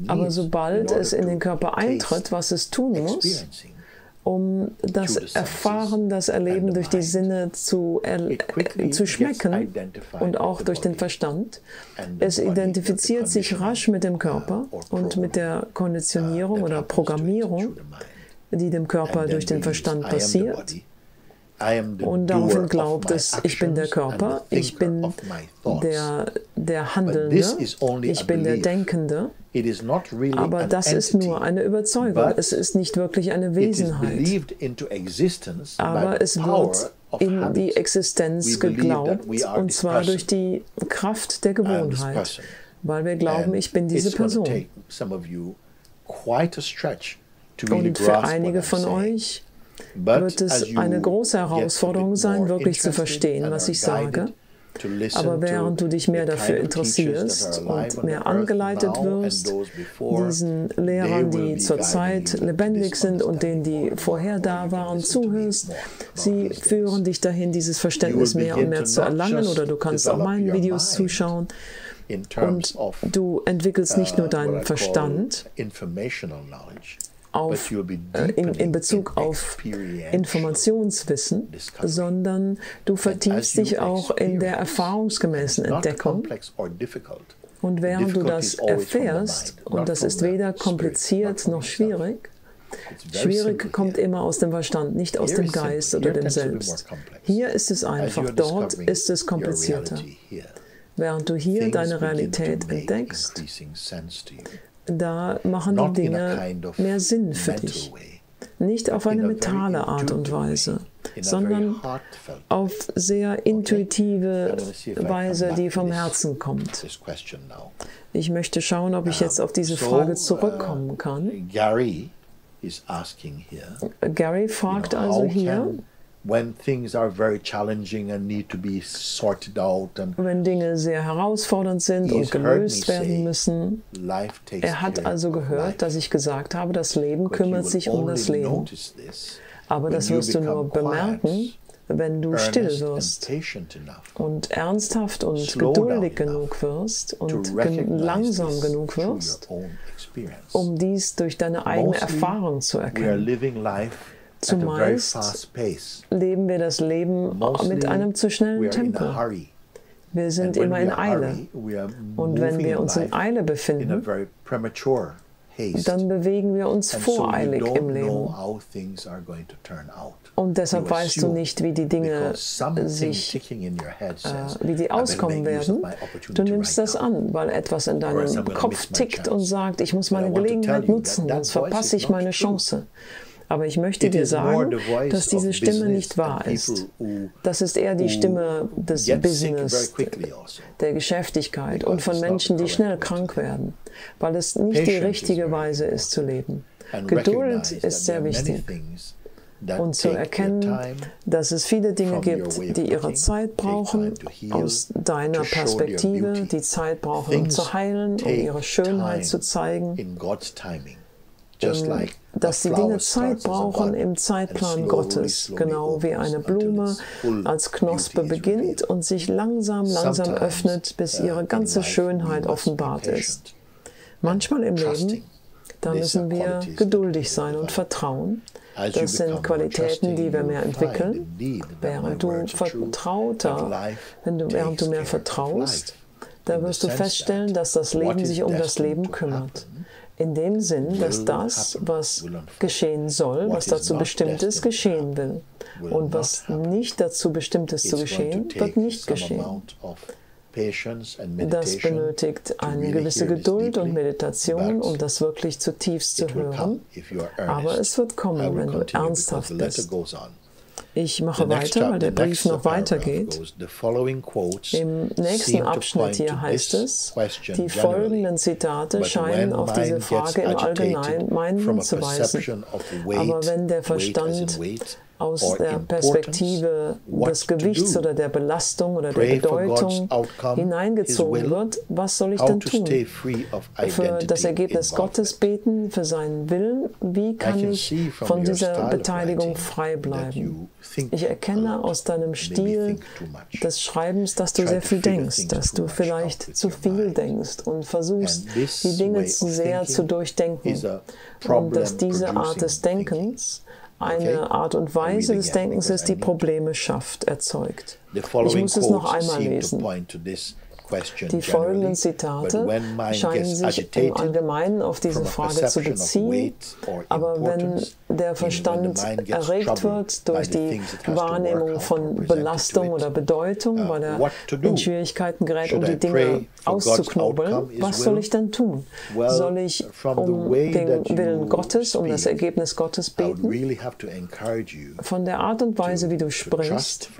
aber sobald es in den Körper eintritt, was es tun muss, um das Erfahren, das Erleben durch die Sinne zu schmecken und auch durch den Verstand. Es identifiziert sich rasch mit dem Körper und mit der Konditionierung oder Programmierung, die dem Körper durch den Verstand passiert. Und daraufhin glaubt es, ich bin der Körper, ich bin der Handelnde, ich bin der Denkende. Aber das ist nur eine Überzeugung, es ist nicht wirklich eine Wesenheit. Aber es wird in die Existenz geglaubt, und zwar durch die Kraft der Gewohnheit, weil wir glauben, ich bin diese Person. Und für einige von euch wird es eine große Herausforderung sein, wirklich zu verstehen, was ich sage. Aber während du dich mehr dafür interessierst und mehr angeleitet wirst, diesen Lehrern, die zurzeit lebendig sind und denen, die vorher da waren, zuhörst, sie führen dich dahin, dieses Verständnis mehr und mehr zu erlangen, oder du kannst auch meinen Videos zuschauen. Und du entwickelst nicht nur deinen Verstand in Bezug auf Informationswissen, sondern du vertiefst dich auch in der erfahrungsgemäßen Entdeckung. Und während du das erfährst, und das ist weder kompliziert noch schwierig, schwierig kommt immer aus dem Verstand, nicht aus dem Geist oder dem Selbst. Hier ist es einfach, dort ist es komplizierter. Während du hier deine Realität entdeckst, da machen die Dinge mehr Sinn für dich. Nicht auf eine mentale Art und Weise, sondern auf sehr intuitive Weise, die vom Herzen kommt. Ich möchte schauen, ob ich jetzt auf diese Frage zurückkommen kann. Gary fragt also hier, when things are very challenging and need to be sorted out, and wenn Dinge sehr herausfordernd sind und gelöst werden müssen. Er hat also gehört, dass ich gesagt habe, das Leben kümmert sich um das Leben. Aber das wirst du nur bemerken, wenn du still wirst und ernsthaft und geduldig genug wirst und langsam genug wirst, um dies durch deine eigene Erfahrung zu erkennen. Zumeist leben wir das Leben mit einem zu schnellen Tempo. Wir sind immer in Eile. Und wenn wir uns in Eile befinden, dann bewegen wir uns voreilig im Leben. Und deshalb weißt du nicht, wie die Dinge wie die auskommen werden. Du nimmst das an, weil etwas in deinem Kopf tickt und sagt, ich muss meine Gelegenheit nutzen, sonst verpasse ich meine Chance. Aber ich möchte dir sagen, dass diese Stimme nicht wahr ist. Das ist eher die Stimme des Business, der Geschäftigkeit und von Menschen, die schnell krank werden, weil es nicht die richtige Weise ist zu leben. Geduld ist sehr wichtig. und zu erkennen, dass es viele Dinge gibt, die ihre Zeit brauchen, aus deiner Perspektive, die Zeit brauchen, um zu heilen, um ihre Schönheit zu zeigen, dass die Dinge Zeit brauchen im Zeitplan Gottes, genau wie eine Blume als Knospe beginnt und sich langsam öffnet, bis ihre ganze Schönheit offenbart ist. Manchmal im Leben, da müssen wir geduldig sein und vertrauen. Das sind Qualitäten, die wir mehr entwickeln, während du mehr vertraust, da wirst du feststellen, dass das Leben sich um das Leben kümmert. In dem Sinn, dass das, was geschehen soll, was dazu bestimmt ist, geschehen will. Und was nicht dazu bestimmt ist zu geschehen, wird nicht geschehen. Das benötigt eine gewisse Geduld und Meditation, um das wirklich zutiefst zu hören. Aber es wird kommen, wenn du ernsthaft bist. Ich mache weiter, weil der Brief noch weitergeht. Im nächsten Abschnitt hier heißt es, die folgenden Zitate scheinen auf diese Frage im Allgemeinen hinzuweisen. Aber wenn der Verstand aus der Perspektive des Gewichts oder der Belastung oder der Bedeutung hineingezogen wird, was soll ich dann tun? Für das Ergebnis Gottes beten, für seinen Willen, wie kann ich von dieser Beteiligung frei bleiben? Ich erkenne aus deinem Stil des Schreibens, dass du sehr viel denkst, dass du vielleicht zu viel denkst und versuchst, die Dinge zu sehr zu durchdenken. Und dass diese Art des Denkens eine Art und Weise des Denkens ist, die Probleme erzeugt. Ich muss es noch einmal lesen. Die folgenden Zitate scheinen sich im Allgemeinen auf diese Frage zu beziehen, aber wenn der Verstand erregt wird durch die Wahrnehmung von Belastung oder Bedeutung, weil er in Schwierigkeiten gerät, um die Dinge auszuknobeln, was soll ich dann tun? Soll ich um den Willen Gottes, um das Ergebnis Gottes beten? Von der Art und Weise, wie du sprichst,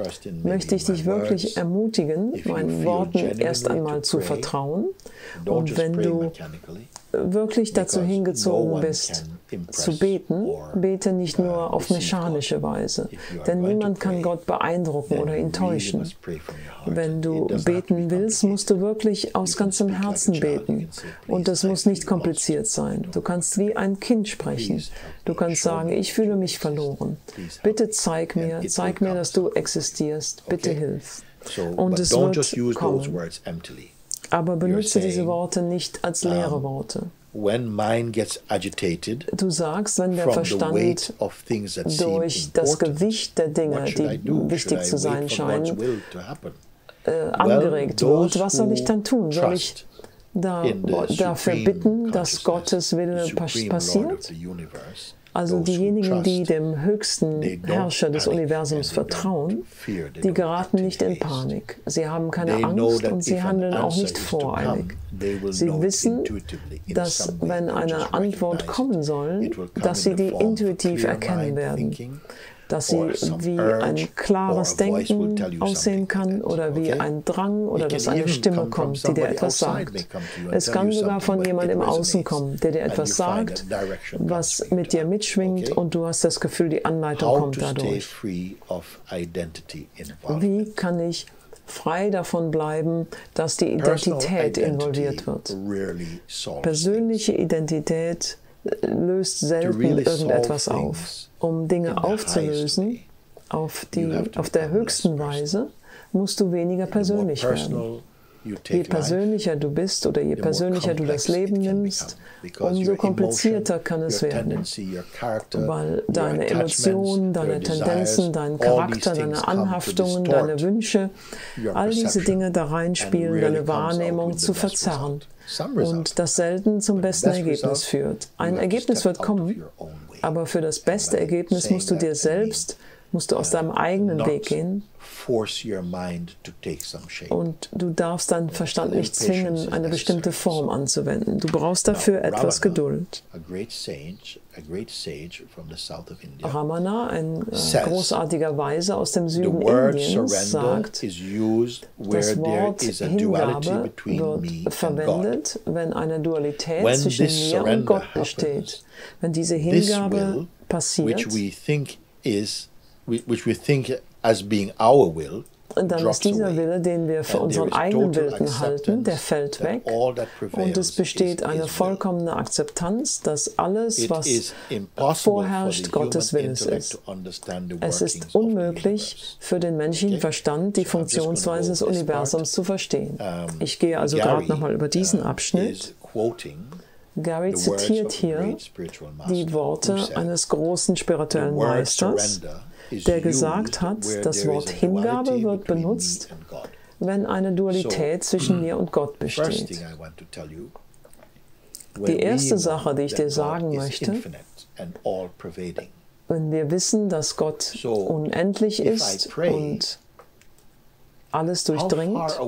möchte ich dich wirklich ermutigen, meinen Worten erst einmal zu vertrauen. Und wenn du wirklich dazu hingezogen bist, zu beten, bete nicht nur auf mechanische Weise, denn niemand kann Gott beeindrucken oder ihn täuschen. Wenn du beten willst, musst du wirklich aus ganzem Herzen beten und das muss nicht kompliziert sein. Du kannst wie ein Kind sprechen. Du kannst sagen, ich fühle mich verloren. Bitte zeig mir, dass du existierst. Bitte hilf. Und es wird kommen. Aber benutze diese Worte nicht als leere Worte. Du sagst, wenn der Verstand durch das Gewicht der Dinge, die wichtig zu sein scheinen, angeregt wird, was soll ich dann tun? Soll ich dafür bitten, dass Gottes Wille passiert? Also diejenigen, die dem höchsten Herrscher des Universums vertrauen, die geraten nicht in Panik. Sie haben keine Angst und sie handeln auch nicht voreilig. Sie wissen, dass wenn eine Antwort kommen soll, dass sie die intuitiv erkennen werden. Dass sie wie ein klares Denken aussehen kann oder wie ein Drang oder dass eine Stimme kommt, die dir etwas sagt. Es kann sogar von jemandem im Außen kommen, der dir etwas sagt, was mit dir mitschwingt und du hast das Gefühl, die Anleitung kommt dadurch. Wie kann ich frei davon bleiben, dass die Identität involviert wird? Persönliche Identität löst selten irgendetwas auf. Um Dinge aufzulösen, auf der höchsten Weise, musst du weniger persönlich werden. Je persönlicher du bist oder je persönlicher du das Leben nimmst, umso komplizierter kann es werden, weil deine Emotionen, deine Tendenzen, dein Charakter, deine Anhaftungen, deine Wünsche, all diese Dinge da reinspielen, deine Wahrnehmung zu verzerren und das selten zum besten Ergebnis führt. Ein Ergebnis wird kommen, aber für das beste Ergebnis musst du aus deinem eigenen Weg gehen und du darfst deinen Verstand nicht zwingen, eine bestimmte Form anzuwenden. Du brauchst dafür etwas Geduld. Ramana, ein großartiger Weise aus dem Süden Indiens, sagt, das Wort Hingabe wird verwendet, wenn eine Dualität zwischen mir und Gott besteht. Wenn diese Hingabe passiert, which we think as being our will, dann ist dieser Wille, den wir für unseren eigenen Willen halten, der fällt weg und es besteht eine vollkommene Akzeptanz, dass alles, was vorherrscht, Gottes Wille ist. Es ist unmöglich für den menschlichen Verstand, die Funktionsweise des Universums zu verstehen. Ich gehe also gerade nochmal über diesen Abschnitt. Gary zitiert hier die Worte eines großen spirituellen Meisters, der gesagt hat, das Wort Hingabe wird benutzt, wenn eine Dualität zwischen mir und Gott besteht. Die erste Sache, die ich dir sagen möchte, wenn wir wissen, dass Gott unendlich ist und alles durchdringt,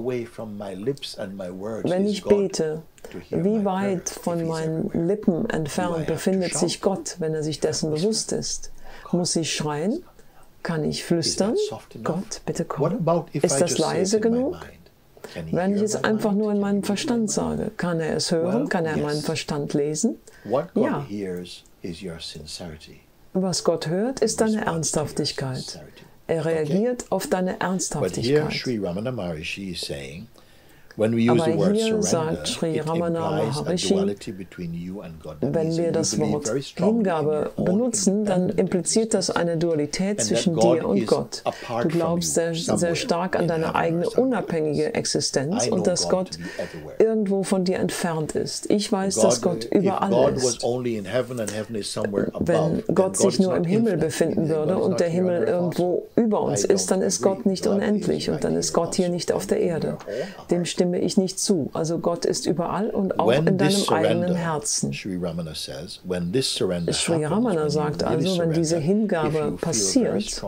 wenn ich bete, wie weit von meinen Lippen entfernt befindet sich Gott, wenn er sich dessen bewusst ist? Muss ich schreien? Kann ich flüstern? Gott, bitte komm. Ist das leise genug? Wenn ich es einfach nur in meinem Verstand sage, kann er es hören? Kann er meinen Verstand lesen? Ja. Was Gott hört, ist deine Ernsthaftigkeit. Er reagiert auf deine Ernsthaftigkeit. Aber hier sagt Sri Ramana Maharishi, wenn wir das Wort Hingabe benutzen, dann impliziert das eine Dualität zwischen dir und Gott. Du glaubst sehr, sehr stark an deine eigene unabhängige Existenz und dass Gott irgendwo von dir entfernt ist. Ich weiß, dass Gott überall ist. Wenn Gott sich nur im Himmel befinden würde und der Himmel irgendwo über uns ist, dann ist Gott nicht unendlich und dann ist Gott hier nicht auf der Erde. Dem stimme ich nicht zu. Also Gott ist überall und auch in deinem eigenen Herzen. Sri Ramana sagt also, wenn diese Hingabe passiert,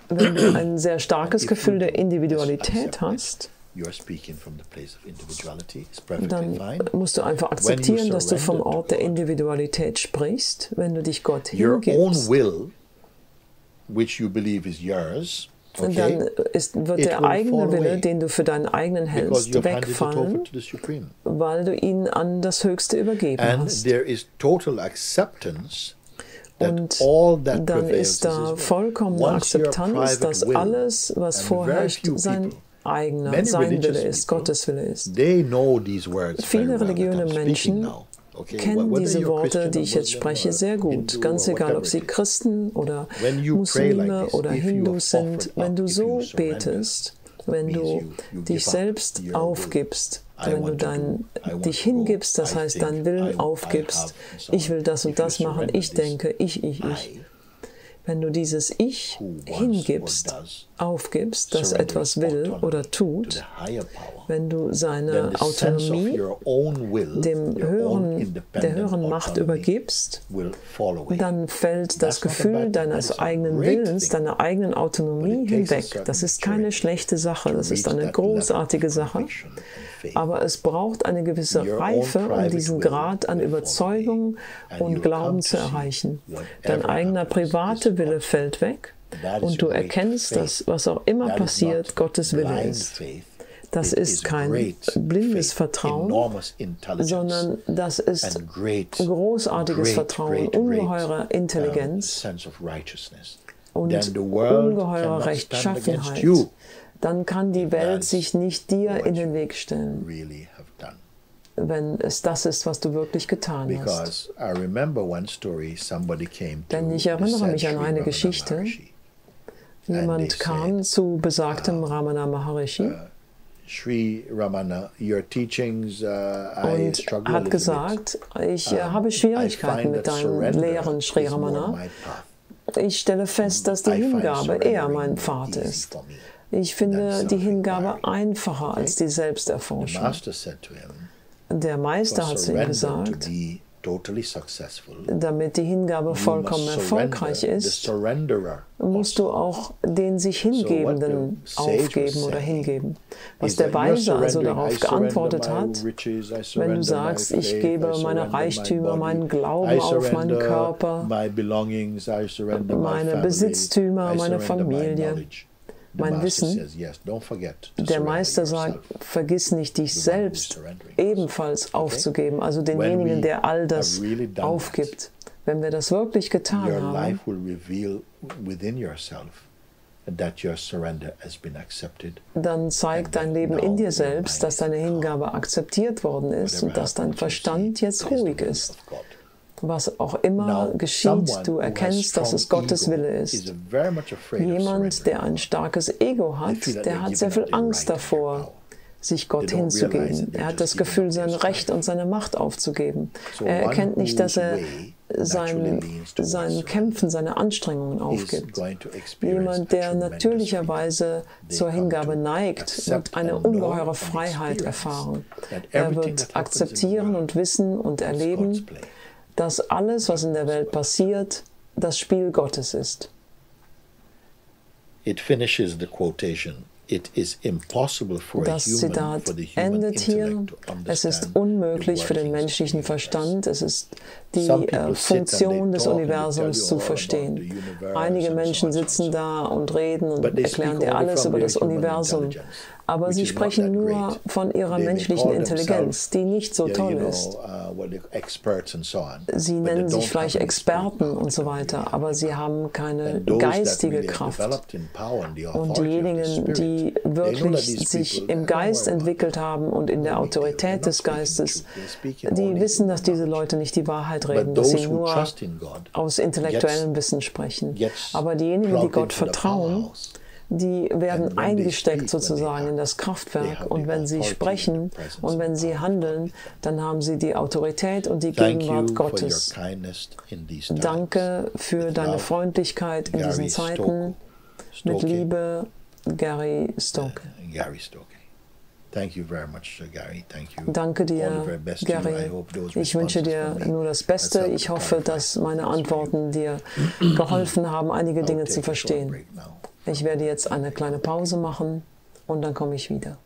wenn du ein sehr starkes Gefühl der Individualität hast, dann musst du einfach akzeptieren, dass du vom Ort der Individualität sprichst, wenn du dich Gott hingibst. Und dann wird der eigene Wille, den du für deinen eigenen hältst, wegfallen, weil du ihn an das Höchste übergeben hast. Und dann ist da vollkommene Akzeptanz, dass alles, was vorherrscht, sein Wille ist, Gottes Wille ist. Viele religiöse Menschen kennen diese Worte, die ich jetzt spreche, sehr gut. Ganz egal, ob sie Christen oder Muslime oder Hindus sind. Wenn du so betest, wenn du dich selbst aufgibst, wenn du dich hingibst, das heißt, deinen Willen aufgibst, ich will das und das machen, ich denke, ich. Wenn du dieses Ich hingibst, aufgibst, das etwas will oder tut, wenn du seine Autonomie der höheren Macht übergibst, dann fällt das Gefühl deines eigenen Willens, deiner eigenen Autonomie hinweg. Das ist keine schlechte Sache, das ist eine großartige Sache. Aber es braucht eine gewisse Reife, um diesen Grad an Überzeugung und Glauben zu erreichen. Dein eigener privater Wille fällt weg und du erkennst, dass was auch immer passiert, Gottes Wille ist. Das ist kein blindes Vertrauen, sondern das ist großartiges Vertrauen, ungeheure Intelligenz und ungeheure Rechtschaffenheit. Dann kann die Welt sich nicht dir in den Weg stellen, wenn es das ist, was du wirklich getan hast. Denn ich erinnere mich an eine Geschichte. Jemand kam zu besagtem Ramana Maharishi und hat gesagt, ich habe Schwierigkeiten mit deinen Lehren, Sri Ramana. Ich stelle fest, dass die Hingabe eher mein Pfad ist. Ich finde die Hingabe einfacher als die Selbsterforschung. Der Meister hat zu ihm gesagt, damit die Hingabe vollkommen erfolgreich ist, musst du auch den sich Hingebenden aufgeben oder hingeben. Was der Weise also darauf geantwortet hat, wenn du sagst, ich gebe meine Reichtümer, meinen Glauben auf meinen Körper, meine Besitztümer, meine Familie, mein Wissen, der Meister sagt, vergiss nicht, dich selbst ebenfalls aufzugeben, also denjenigen, der all das aufgibt. Wenn wir das wirklich getan your haben, life will reveal within yourself that your surrender has been accepted. Dann zeigt dein Leben in dir selbst, dass deine Hingabe akzeptiert worden ist und dass dein Verstand jetzt ruhig ist. Was auch immer geschieht, du erkennst, dass es Gottes Wille ist. Jemand, der ein starkes Ego hat, der hat sehr viel Angst davor, sich Gott hinzugeben. Er hat das Gefühl, sein Recht und seine Macht aufzugeben. Er erkennt nicht, dass er sein Kämpfen, seine Anstrengungen aufgibt. Jemand, der natürlicherweise zur Hingabe neigt, wird eine ungeheure Freiheit erfahren. Er wird akzeptieren und wissen und erleben, dass alles, was in der Welt passiert, das Spiel Gottes ist. It finishes the quotation. Das Zitat endet hier. Es ist unmöglich für den menschlichen Verstand, es ist die Funktion des Universums zu verstehen. Einige Menschen sitzen da und reden und erklären dir alles über das Universum, aber sie sprechen nur von ihrer menschlichen Intelligenz, die nicht so toll ist. Sie nennen sich vielleicht Experten und so weiter, aber sie haben keine geistige Kraft. Und diejenigen, die wirklich sich im Geist entwickelt haben und in der Autorität des Geistes, die wissen, dass diese Leute nicht die Wahrheit reden, dass sie nur aus intellektuellem Wissen sprechen. Aber diejenigen, die Gott vertrauen, die werden eingesteckt sozusagen in das Kraftwerk, und wenn sie sprechen und wenn sie handeln, dann haben sie die Autorität und die Gegenwart Gottes. Danke für deine Freundlichkeit in diesen Zeiten. Mit Liebe, Gary Stoke. Danke dir, Gary. Ich wünsche dir nur das Beste. Ich hoffe, dass meine Antworten dir geholfen haben, einige Dinge zu verstehen. Ich werde jetzt eine kleine Pause machen und dann komme ich wieder.